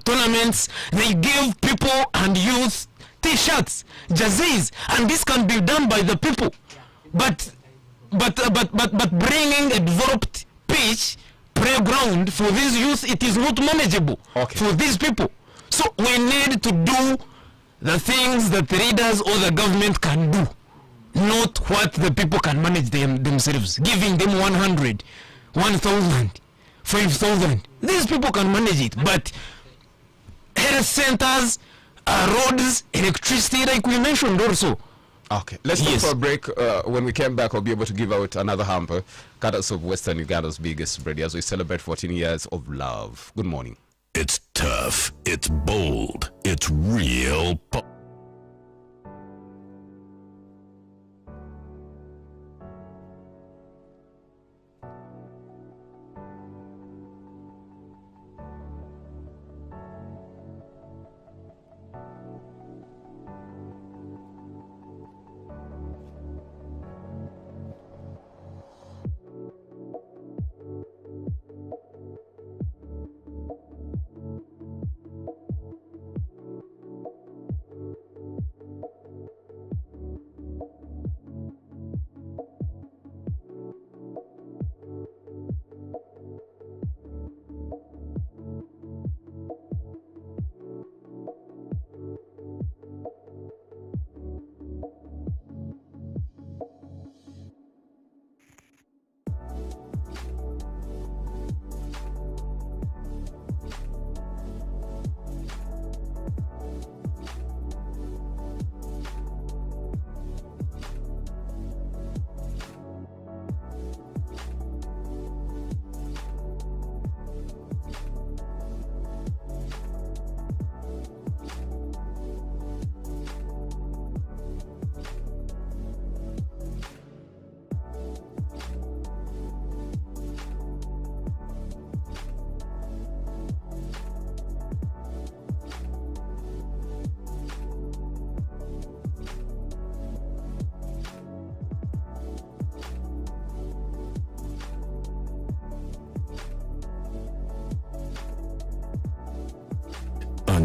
C: tournaments, they give people and youth t-shirts, jerseys, and this can be done by the people. But bringing a developed pitch, playground for these youth, it is not manageable for these people. So we need to do the things that the leaders or the government can do, not what the people can manage themselves. Giving them 100, 1,000, 5,000. These people can manage it, but health centers, roads, electricity, like we mentioned also.
A: Okay, let's go for a break. When we come back, I'll be able to give out another hamper, cutters of Western Uganda's biggest radio as we celebrate 14 years of love. Good morning.
F: It's tough. It's bold. It's real.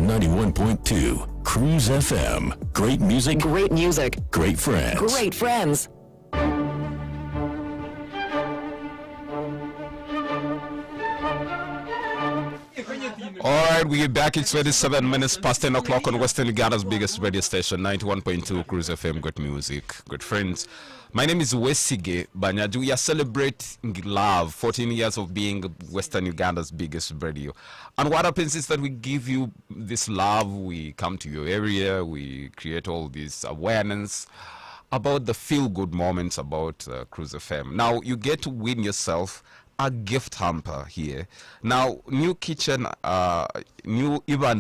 F: 91.2 Cruise FM. Great music,
G: Great music.
F: great friends.
G: Great friends.
A: All right, we're back. It's 27 minutes past 10 o'clock on Western Uganda biggest radio station, 91.2 Cruise FM. Good music, good friends. My name is Wesige Banyaju. We are celebrating love, 14 years of being Western Uganda's biggest radio. And what happens is that we give you this love, we come to your area, we create all this awareness about the feel-good moments about Cruise FM. Now, you get to win yourself a gift hamper here. Now, New Ibanda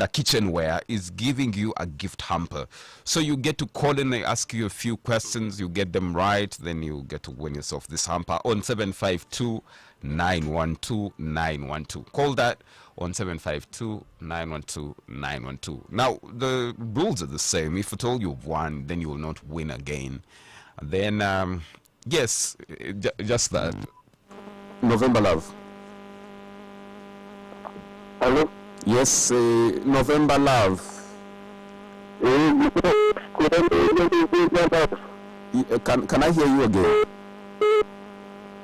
A: Kitchenware is giving you a gift hamper. So you get to call in and ask you a few questions. You get them right, then you get to win yourself this hamper on 752-912-912. Call that on 752-912-912. Now, the rules are the same. If at all you've won, then you will not win again. Then, yes, just that. November Love.
H: Hello?
A: Yes, November Love. Can I hear you again?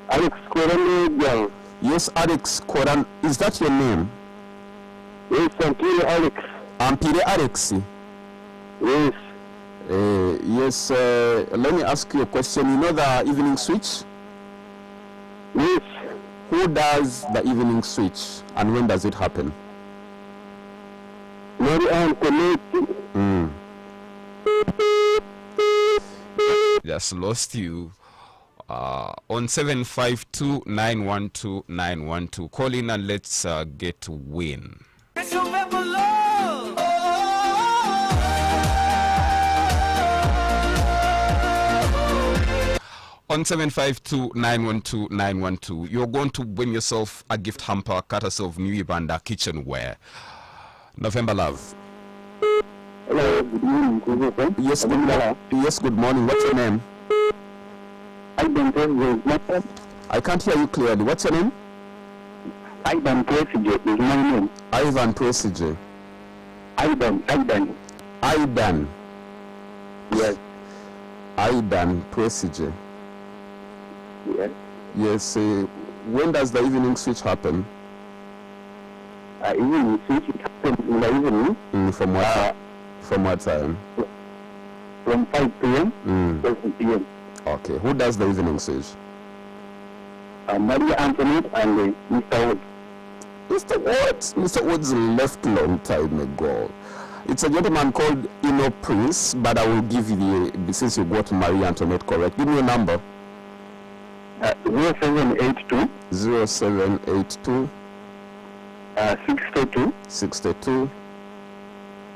H: Alex Koran.
A: Yes, Alex Koran. Is that your name?
H: Yes, Ampire Alex.
A: Ampire Alex.
H: Yes.
A: Yes, let me ask you a question. You know the evening switch?
H: Yes.
A: Who does the evening switch and when does it happen?
H: Mary Ann Community.
A: Just lost you. On 752-912-912. Call in and let's get to win. On 752-912-912, you're going to win yourself a gift hamper courtesy of New Ibanda Kitchenware. November Love.
H: Hello, good morning.
A: Yes, good morning. Yes, good morning. What's your name?
H: Ivan President.
A: I can't hear you clearly. What's your name?
H: Ivan President is my name.
A: Ivan Presige.
H: Ivan.
A: Aidan.
H: Yes.
A: Aidan Presige.
H: Yes.
A: Yes. When does the evening switch happen?
H: Evening switch happens in the evening.
A: From what? From what time?
H: From 5 p.m. 7 p.m.
A: Okay. Who does the evening switch?
H: Maria Antoinette and Mr. Wood.
A: Mr. Woods. Mr. Woods left a long time ago. It's a gentleman called Ino Prince, but I will give you since you got Maria Antoinette correct. Give me a number.
H: 0782
A: 0782
H: 62
A: 62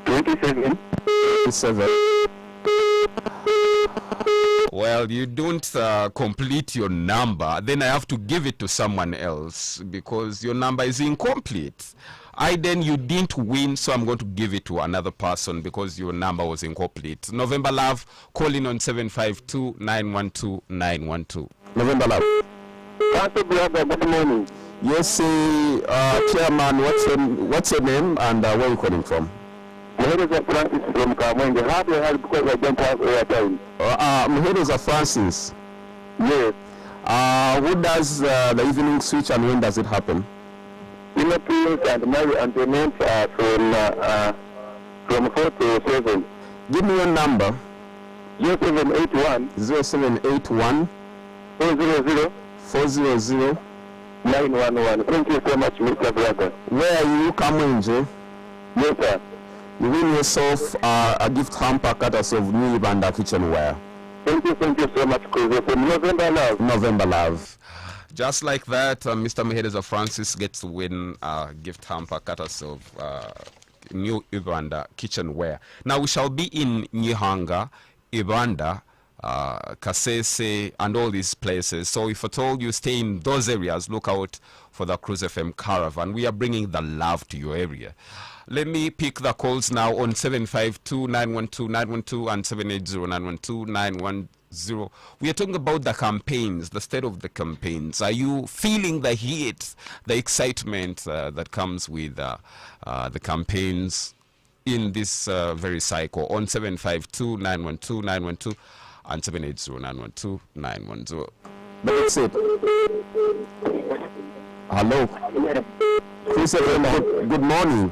H: 27
A: 27. Well, you don't complete your number, then I have to give it to someone else because your number is incomplete. Then you didn't win, so I'm going to give it to another person because your number was incomplete. November Love, call in on 752-912-912. November Love.
H: Good morning.
A: Yes, Chairman, what's your name and where are you calling from?
H: Muheroza Francis from Kamwenge. How do I help because I don't have airtime?
A: Muheroza Francis.
H: Yes.
A: Who does the evening switch and when does it happen?
H: Ino Prince and Mary Antoinette from 4 to 7.
A: Give me your number.
H: 0781
A: 0781
H: 400
A: 400
H: 911. Thank you so much, Mr. Brother.
A: Where are you, Kamwenje?
H: Yes, sir.
A: You win yourself a gift hamper courtesy of New Ibanda Kitchenware.
H: Thank you so much, Chris. From November Love.
A: November Love. Just like that, Mr. Muheroza Francis gets to win a gift hamper courtesy of New Ibanda Kitchenware. Now we shall be in Nyihanga, Ibanda, Kasese, and all these places. So if at all you stay in those areas, look out for the Cruise FM caravan. We are bringing the love to your area. Let me pick the calls now on 752-912-912 and 780-912-910. We are talking about the campaigns, the state of the campaigns. Are you feeling the heat, the excitement that comes with the campaigns? in this very cycle on 752-912-912 and 780-912-910. That's it. Hello. Chris FM, good morning.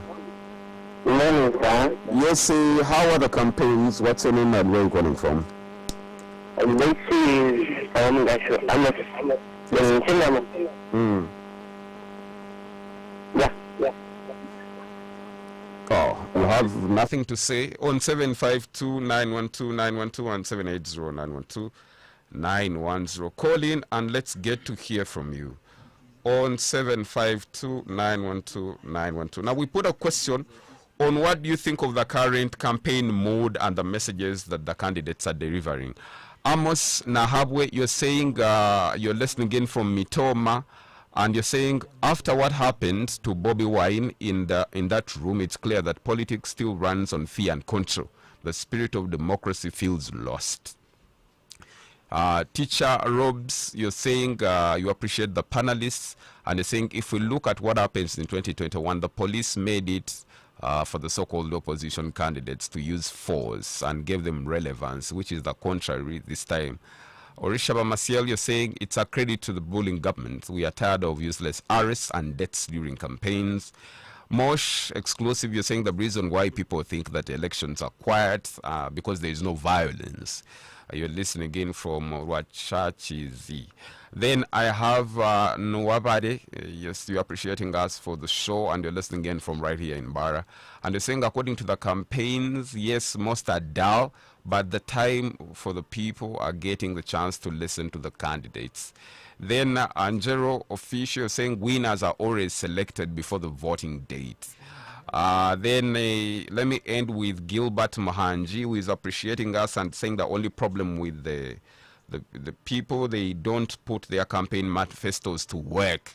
H: Good morning, sir.
A: Yes, how are the campaigns? What's your name and where are you calling from?
H: This is Yeah.
A: Oh, you have nothing to say on 752-912-912 and 780-912-910. Call in and let's get to hear from you on 752-912-912. Now we put a question on what do you think of the current campaign mode and the messages that the candidates are delivering. Amos Nahabwe, you're saying you're listening in from Mitoma, and you're saying after what happened to Bobby Wine in that room, it's clear that politics still runs on fear and control. The spirit of democracy feels lost. Teacher Robs, you're saying you appreciate the panelists, and you're saying if we look at what happens in 2021, the police made it for the so-called opposition candidates to use force and gave them relevance, which is the contrary this time. Orishaba Maciel, you're saying it's a credit to the ruling government. We are tired of useless arrests and deaths during campaigns. Mosh Exclusive, you're saying the reason why people think that elections are quiet because there is no violence. You're listening again from Wachachizi. Then I have Nwabade. Yes, you're appreciating us for the show, and you're listening again from right here in Barra. And you're saying according to the campaigns, yes, most are dull, but the time for the people are getting the chance to listen to the candidates. Then Angelo Official saying winners are always selected before the voting date. Then let me end with Gilbert Mahanji, who is appreciating us and saying the only problem with the people, they don't put their campaign manifestos to work.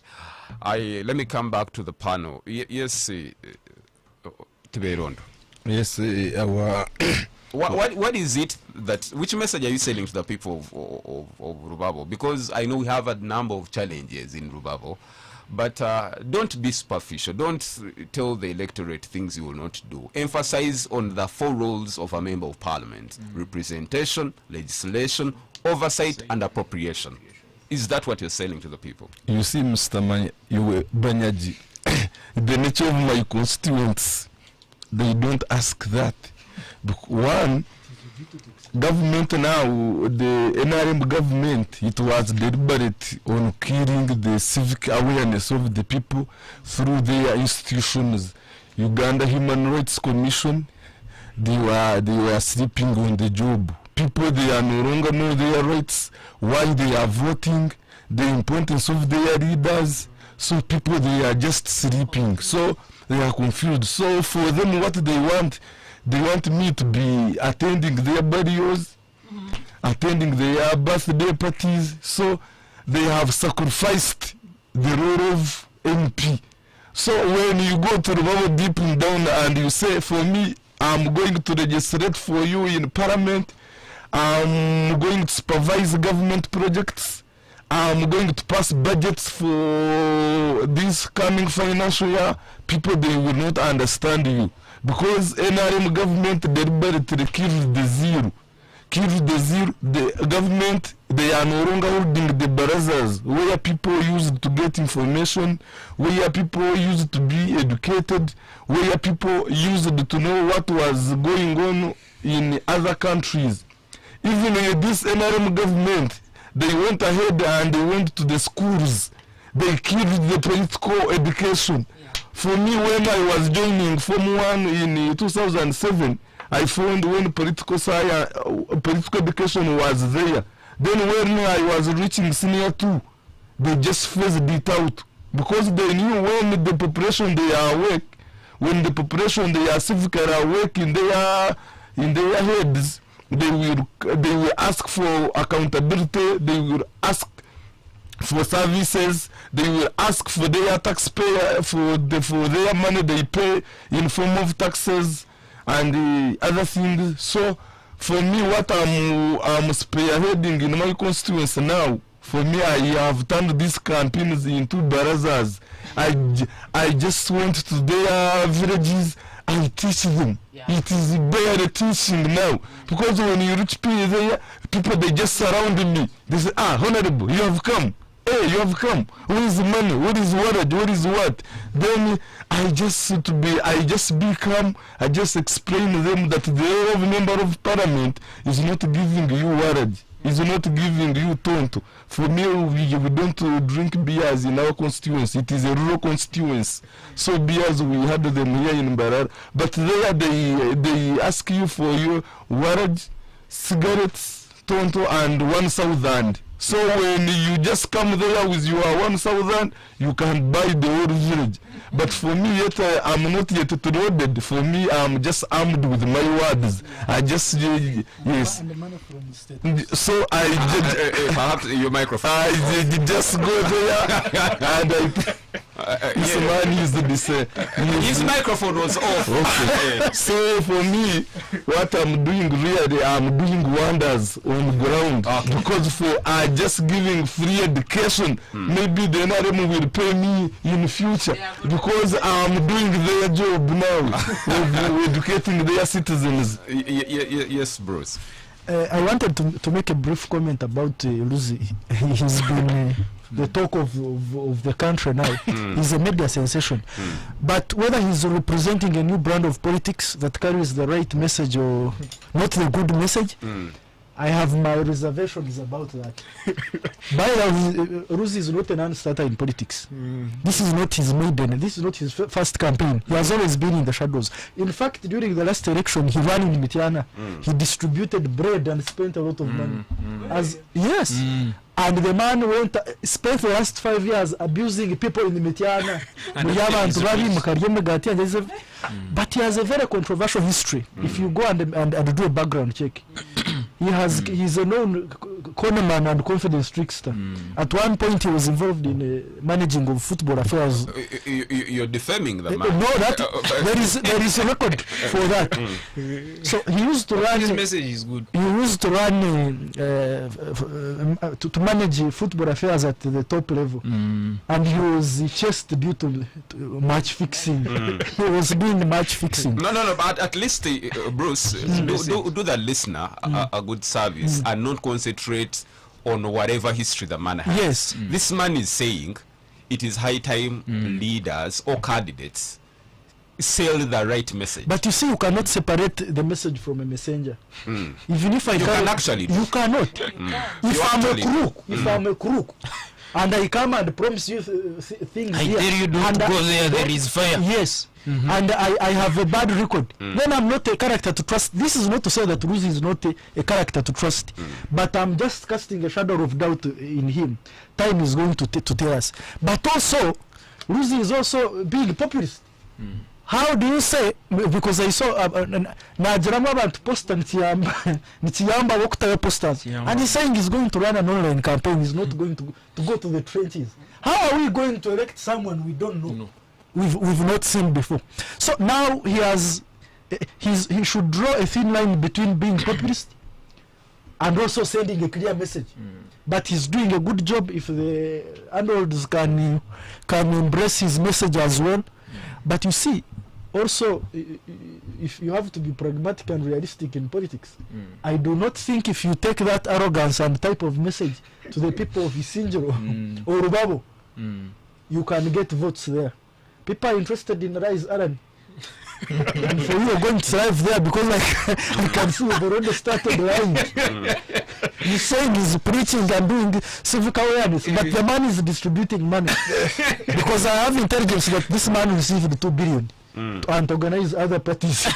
A: Let me come back to the panel. Yes, Tiberondo.
D: Yes, our
A: what is it that, which message are you selling to the people of Rubabo? Because I know we have a number of challenges in Rubabo, but don't be superficial. Don't tell the electorate things you will not do. Emphasize on the 4 roles of a member of parliament: representation, legislation, oversight, and appropriation. Is that what you're selling to the people?
D: You see, Mr. Banyaji, the nature of my constituents, they don't ask that. One, government now, the NRM government, it was deliberate on killing the civic awareness of the people through their institutions. Uganda Human Rights Commission, they were sleeping on the job. People, they are no longer know their rights, why they are voting, the importance of their leaders. So people, they are just sleeping. So they are confused. So for them, what they want me to be attending their burials, attending their birthday parties. So they have sacrificed the role of MP. So when you go to the level deep down and you say, for me, I'm going to register for you in Parliament, I'm going to supervise government projects, I'm going to pass budgets for this coming financial year, people, they will not understand you. Because NRM government deliberately killed the zero. The government, they are no longer holding the barazas where people used to get information, where people used to be educated, where people used to know what was going on in other countries. Even in this NRM government, they went ahead and they went to the schools. They killed the political education. For me, when I was joining Form 1 in 2007, I found when political education was there. Then when I was reaching senior 2, they just phased it out. Because they knew when the population they are awake, when the population they are civically awake in their heads, they will ask for accountability, they will ask for services, they will ask for their taxpayer, for their money they pay in form of taxes and other things. So for me, what I'm spearheading in my constituency now, for me, I have turned these campaigns into barazas. I just went to their villages I teach them. It is barely teaching now. Because when you reach there, people, they just surround me. They say, honorable, you have come. Hey, you have come. Where is the money? What is what? What is what? Then I just become, I just explain to them that the member of parliament is not giving you warrant, is not giving you tonto. For me, we don't drink beers in our constituency. It is a rural constituency. So beers, we had them here in Mbarara. But there they ask you for your warrant, cigarettes, tonto, and 1,000. So when you just come there with your 1,000, you can buy the whole village. But for me, yet I'm not yet loaded. For me, I'm just armed with my words. I just yes.
B: And the money from the state.
D: So I
A: perhaps your microphone.
D: I just go there and this man used this.
A: His microphone was off.
D: Okay. So for me, what I'm doing really, I'm doing wonders on the ground. Because for I just giving free education, maybe the NRM will pay me in future because I'm doing their job now of educating their citizens.
A: Yes, Bruce.
B: I wanted to make a brief comment about Luzi. He's been the talk of the country now. He's a media sensation. But whether he's representing a new brand of politics that carries the right message or not the good message, I have my reservations about that. By the way, Ruzi is not an unstarter in politics. This is not his maiden. This is not his first campaign. He has always been in the shadows. In fact, during the last election, he ran in Mitiana. He distributed bread and spent a lot of money. Yes. And the man spent the last 5 years abusing people in Mitiana. But he has a very controversial history. If you go and do a background check, he's a known conman and confidence trickster. At one point, he was involved in managing of football affairs.
A: You're defaming the man.
B: No, there is a record for that. So he used to run.
C: His message is good.
B: He used to run to manage football affairs at the top level, and he was chased due to match fixing. He was doing match fixing.
A: No, but at least Bruce, do the listener a good service and not concentrate on whatever history the man has.
B: Yes.
A: This man is saying it is high time leaders or candidates sell the right message.
B: But you see, you cannot separate the message from a messenger. Even if I
A: can actually do.
B: You cannot. If I'm a crook, and I come and promise you things
C: I
B: here,
C: tell you don't go there, there is fire.
B: Yes. And I have a bad record, then I'm not a character to trust. This is not to say that Ruzi is not a character to trust, but I'm just casting a shadow of doubt in him. Time is going to tell us. But also, Ruzi is also being populist. How do you say, because I saw Najirama about poster Nitiyamba Wokta posters, and he's saying he's going to run an online campaign, he's not going to go to the trenches. How are we going to elect someone we don't know? No. We've not seen before. So now he should draw a thin line between being populist and also sending a clear message. But he's doing a good job if the Arnolds can embrace his message as well. But you see, also, if you have to be pragmatic and realistic in politics, I do not think if you take that arrogance and type of message to the people of Isinjiro or Rubabo, you can get votes there. People are interested in Rise Aran. And for you, you're going to thrive there because I can see you've already started lying. He's saying he's preaching and doing civic awareness, but the man is distributing money. Because I have intelligence that this man received 2 billion and organize other parties in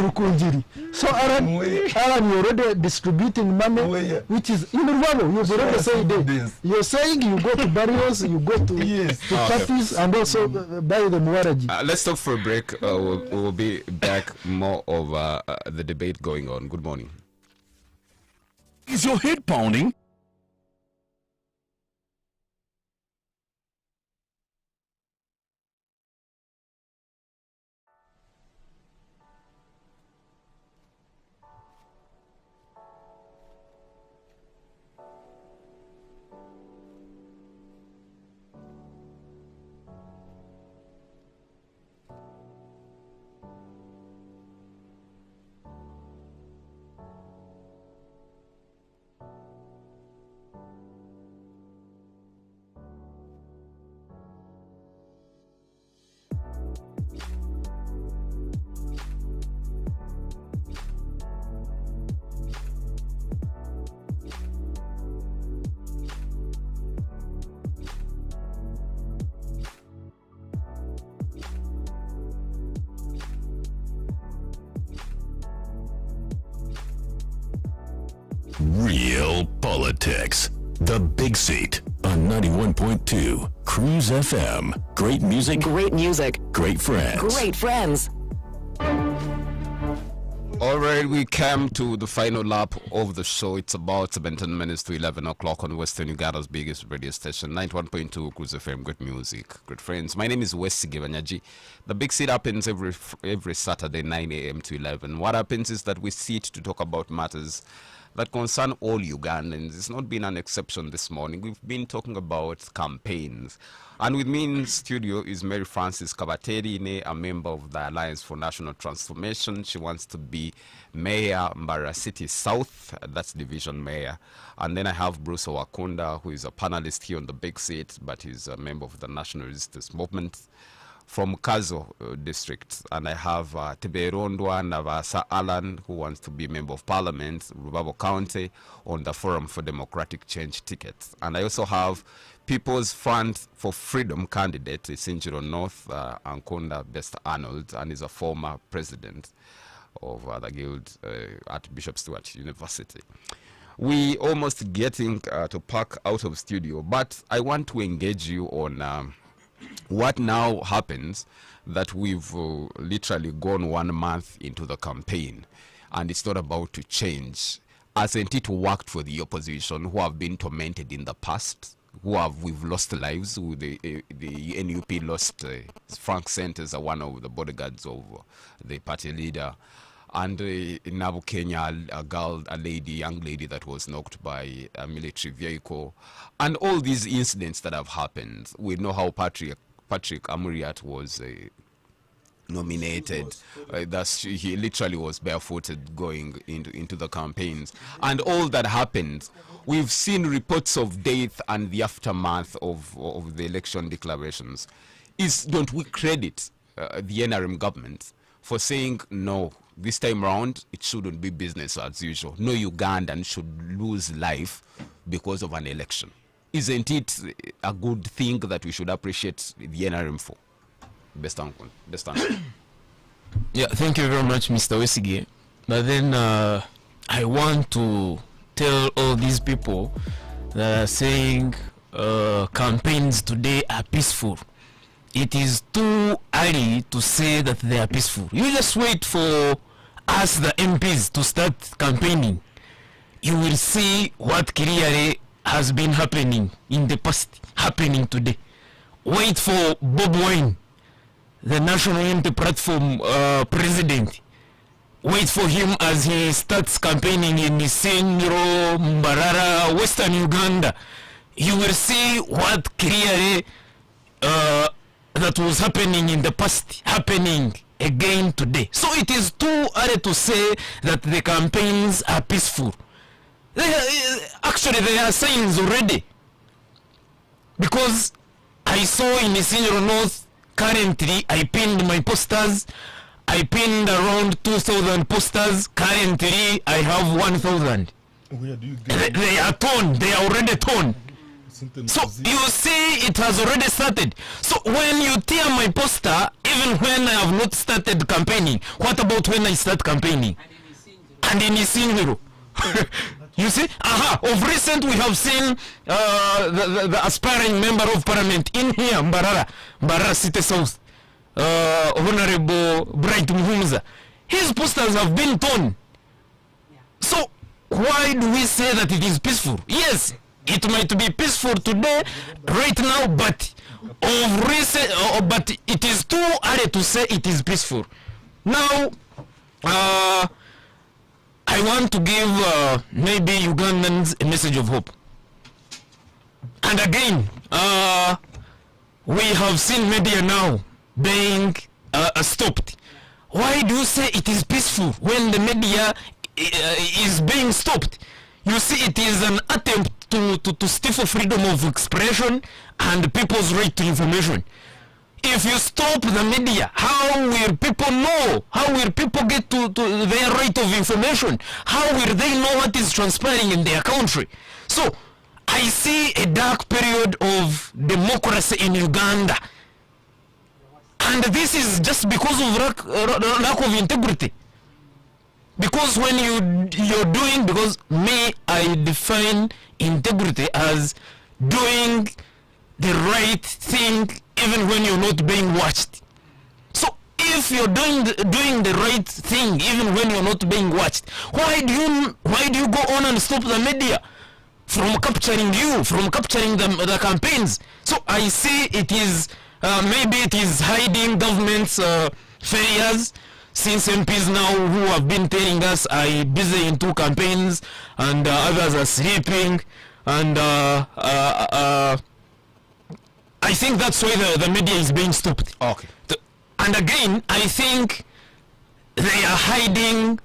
B: Rukunjiri. So Aran, you're already distributing money, which is in Rwanda. You've already said it. You're saying you go to barrios, you go to parties, and also buy the Mwaraji.
A: Let's stop for a break. We'll be back more of the debate going on. Good morning.
F: Is your head pounding? real politics. The Big Seat on 91.2 Cruise FM. Great music,
G: Great music.
F: great friends.
G: Great friends.
A: All right, we came to the final lap of the show. It's about 17 minutes to 11 o'clock on Western Uganda's biggest radio station, 91.2 Cruise FM. Good music, good friends. My name is Wesigye Wanyaji. The Big Seat happens every Saturday, 9 a.m. to 11. What happens is that we sit to talk about matters that concern all Ugandans. It's not been an exception this morning. We've been talking about campaigns. And with me in studio is Mary Frances Kabaterine, a member of the Alliance for National Transformation. She wants to be Mayor Mbarara City South, that's Division Mayor. And then I have Bruce Owakunda, who is a panelist here on the Big Seat, but he's a member of the National Resistance Movement from Kazo district. And I have Tiberondwa Navasa Alan, who wants to be Member of Parliament, Rubabo County, on the Forum for Democratic Change ticket. And I also have People's Front for Freedom candidate, Sinjiro North, Ankunda Best Arnold, and is a former president of the guild at Bishop Stewart University. We almost getting to pack out of studio, but I want to engage you on what now happens that we've literally gone 1 month into the campaign and it's not about to change. Hasn't it worked for the opposition who have been tormented in the past? We've lost lives. The NUP lost Frank Senters, one of the bodyguards of the party leader, and Nabu Kenya, young lady that was knocked by a military vehicle, and all these incidents that have happened. We know how Patrick Amuriat was nominated. He literally was barefooted going into the campaigns, and all that happened. We've seen reports of death and the aftermath of the election declarations. Don't we credit the NRM government for saying, no, this time round, it shouldn't be business as usual. No Ugandan should lose life because of an election. Isn't it a good thing that we should appreciate the NRM for? Best answer.
C: Yeah, thank you very much, Mr. Wesigye. But then I want to tell all these people that are saying campaigns today are peaceful. It is too early to say that they are peaceful. You just wait for us, the MPs, to start campaigning. You will see what clearly has been happening in the past, happening today. Wait for Bob Wine, the National Unity Platform president. Wait for him as he starts campaigning in Isengiro, Mbarara, Western Uganda. You will see what clearly that was happening in the past, happening again today. So it is too early to say that the campaigns are peaceful. Actually, there are signs already. Because I saw in Isengiro North, currently, I pinned my posters. I pinned around 2,000 posters. Currently, I have 1,000.
D: Where do you get
C: They are torn. They are already torn.
D: something?
C: So you see, it has already started. So when you tear my poster, even when I have not started campaigning, what about when I start campaigning? And in Isingiro. You see? Of recent, we have seen the aspiring member of parliament in here, Mbarara City South, Honorable Bright Muhumuza. His posters have been torn. So why do we say that it is peaceful? Yes, it might be peaceful today, right now, but of recent, but it is too early to say it is peaceful. Now, I want to give maybe Ugandans a message of hope. And again, we have seen media now being stopped. Why do you say it is peaceful when the media is being stopped? You see, it is an attempt to stifle freedom of expression and people's right to information. If you stop the media, how will people know? How will people get to their right of information? How will they know what is transpiring in their country? So, I see a dark period of democracy in Uganda. And this is just because of lack of integrity. Because when you're doing, because me, I define integrity as doing the right thing even when you're not being watched. So if you're doing the right thing even when you're not being watched, why do you go on and stop the media from capturing you, from capturing the campaigns? So I see it is maybe it is hiding government's failures, since MPs now who have been telling us are busy in 2 campaigns and others are sleeping, and I think that's why the media is being stopped.
A: Okay.
C: And again, I think they are hiding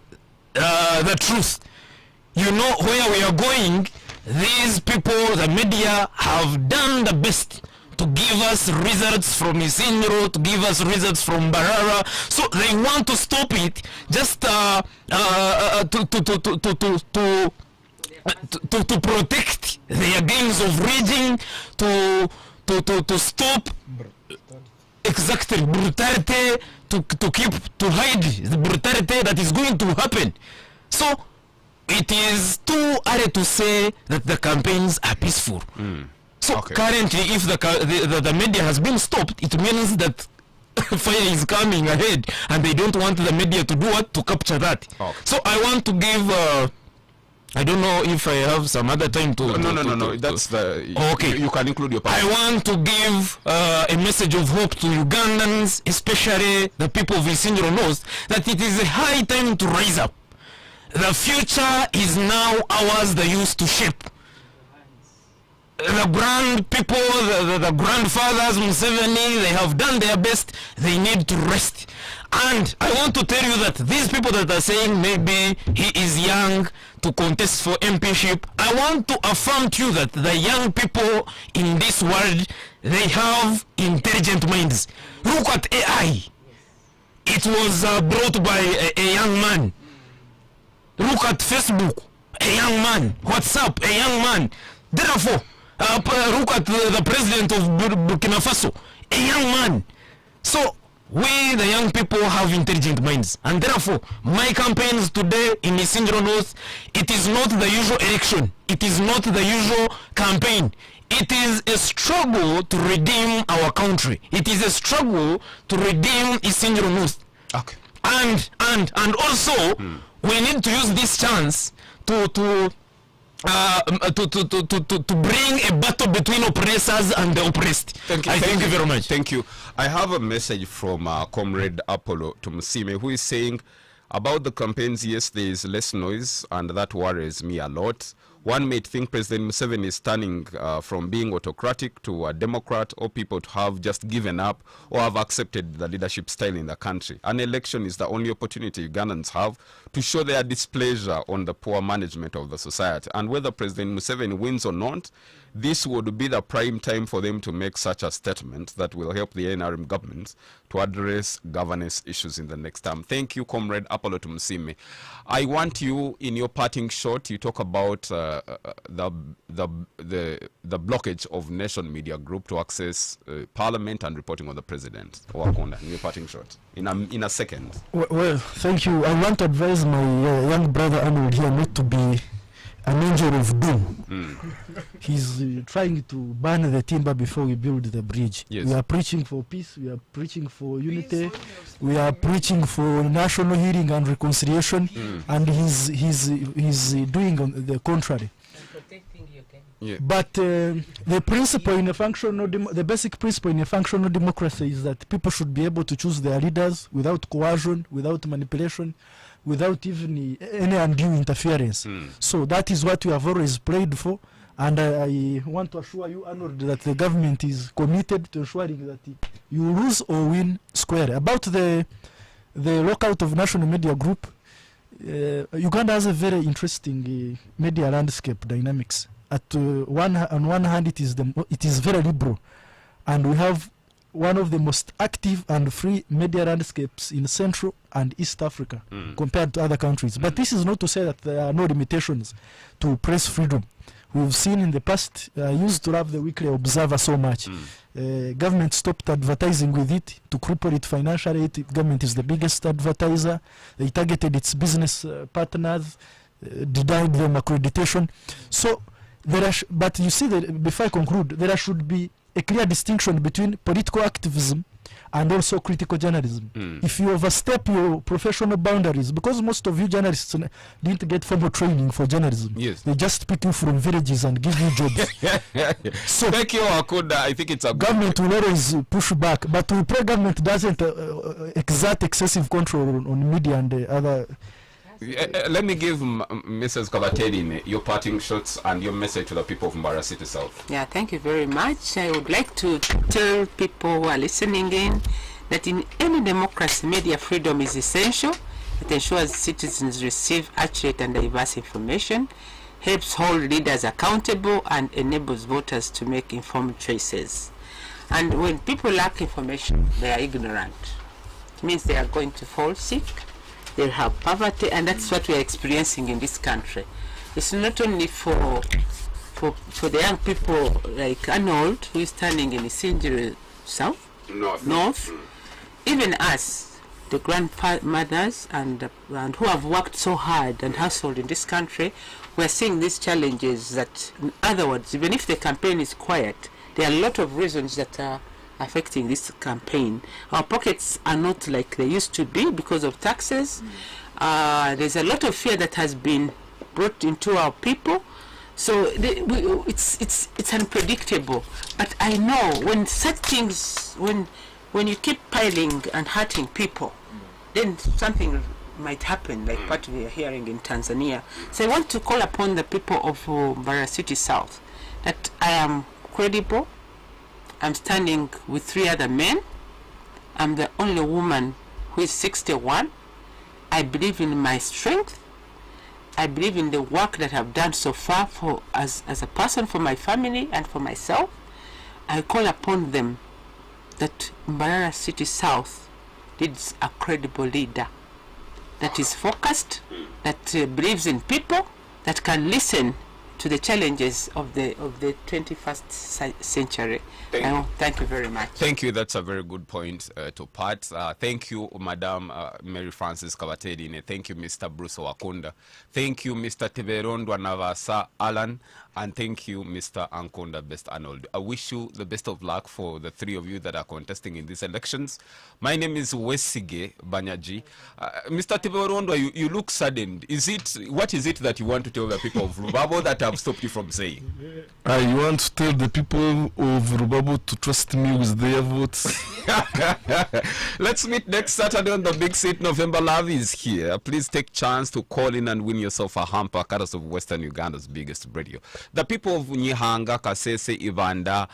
C: the truth. You know where we are going. These people, the media, have done the best to give us results from Isindro, to give us results from Barara. So they want to stop it just to protect their games of raging, to stop exactly brutality, to hide the brutality that is going to happen. So it is too early to say that the campaigns are peaceful. So currently, if the media has been stopped, it means that fire is coming ahead, and they don't want the media to do what? To capture that. So I want to give I don't know if I have some other time to...
A: No. That's the...
C: Okay.
A: You can include your part.
C: I want to give a message of hope to Ugandans, especially the people of Isindro North, that it is a high time to rise up. The future is now ours, the youth, to shape. The grand people, the grandfathers, Museveni, they have done their best. They need to rest. And I want to tell you that these people that are saying maybe he is young to contest for MPship, I want to affirm to you that the young people in this world, they have intelligent minds. Look at AI. It was brought by a young man. Look at Facebook, a young man. WhatsApp, a young man. Therefore, look at the president of Burkina Faso, a young man. So we, the young people, have intelligent minds, and therefore my campaigns today in Isindro North, it is not the usual election, it is not the usual campaign. It is a struggle to redeem our country. It is a struggle to redeem Isindro North.
A: Okay.
C: And also we need to use this chance to bring a battle between oppressors and the oppressed. Thank you very much.
A: Thank you. I have a message from Comrade Apollo Tumusime, who is saying about the campaigns, yes, there is less noise, and that worries me a lot. One may think President Museveni is turning from being autocratic to a democrat, or people to have just given up or have accepted the leadership style in the country. An election is the only opportunity Ugandans have to show their displeasure on the poor management of the society. And whether President Museveni wins or not, this would be the prime time for them to make such a statement that will help the NRM government to address governance issues in the next term. Thank you, Comrade Apollo Tumusime. I want you, in your parting shot, you talk about the blockage of Nation Media Group to access Parliament and reporting on the President. Wakonda, in your parting shot, in a second.
B: Well, thank you. I want to advise my young brother Arnold here not to be an angel of doom. He's trying to burn the timber before we build the bridge.
A: Yes.
B: We are preaching for peace, we are preaching for unity, we are preaching for national healing and reconciliation, and he's doing on the contrary.
A: Yeah.
B: But the principle in a functional the basic principle in a functional democracy is that people should be able to choose their leaders without coercion, without manipulation, without even any undue interference. So that is what we have always prayed for, and I want to assure you, Arnold, that the government is committed to ensuring that you lose or win square. About the lockout of National Media Group, Uganda has a very interesting media landscape dynamics. On one hand, it is very liberal, and we have one of the most active and free media landscapes in Central and East Africa compared to other countries. But this is not to say that there are no limitations to press freedom. We've seen in the past, I used to love the Weekly Observer so much. Government stopped advertising with it to cripple it financially. Government is the biggest advertiser. They targeted its business partners, denied them accreditation. So but you see, before I conclude, there should be a clear distinction between political activism and also critical journalism. If you overstep your professional boundaries, because most of you journalists didn't get formal training for journalism.
A: Yes.
B: They just pick you from villages and give you jobs. So
A: thank you, Akoda. I think it's a
B: government will always push back, but we pray government doesn't exert excessive control on media and other.
A: Let me give Mrs. Kabatedin your parting shots and your message to the people of Mbarara City South.
E: Yeah, thank you very much. I would like to tell people who are listening in that in any democracy, media freedom is essential. It ensures citizens receive accurate and diverse information, helps hold leaders accountable, and enables voters to make informed choices. And when people lack information, they are ignorant. It means they are going to fall sick. They'll have poverty, and that's what we are experiencing in this country. It's not only for the young people like Arnold, who is standing in Isinjiro South, North. Even us, the grandmothers and who have worked so hard and hustled in this country, we're seeing these challenges that, in other words, even if the campaign is quiet, there are a lot of reasons that are affecting this campaign. Our pockets are not like they used to be because of taxes. There's a lot of fear that has been brought into our people. So it's unpredictable. But I know when such things, when you keep piling and hurting people, then something might happen, like what we are hearing in Tanzania. So I want to call upon the people of Mbarara City South that I am credible. I'm standing with 3 other men. I'm the only woman who is 61. I believe in my strength. I believe in the work that I've done so far as a person, for my family and for myself. I call upon them that Mbarara City South needs a credible leader that is focused, that believes in people, that can listen to the challenges of the 21st century. Thank you very much.
A: Thank you. That's a very good point to part. Thank you, Madam Mary Francis Kabatedine. Thank you, Mr. Bruce Wakunda. Thank you, Mr. Tiberondwa Navasa Alan. And thank you, Mr. Ankonda Best Arnold. I wish you the best of luck for the 3 of you that are contesting in these elections. My name is Wesige Banyaji. Mr. Tiberondwa, you look saddened. What is it that you want to tell the people of Rubabo that I've stopped you from saying?
D: I want to tell the people of Rubabo to trust me with their votes.
A: Let's meet next Saturday on the big seat. November Love is here. Please take chance to call in and win yourself a hamper, courtesy of Western Uganda's biggest radio. The people of Nyihanga, Kasese, Ivanda,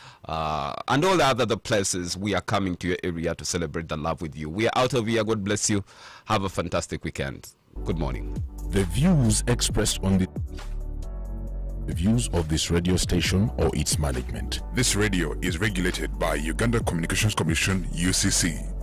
A: and all the other places, we are coming to your area to celebrate the love with you. We are out of here. God bless you. Have a fantastic weekend. Good morning.
F: The views expressed on the views of this radio station or its management.
G: This radio is regulated by Uganda Communications Commission, UCC.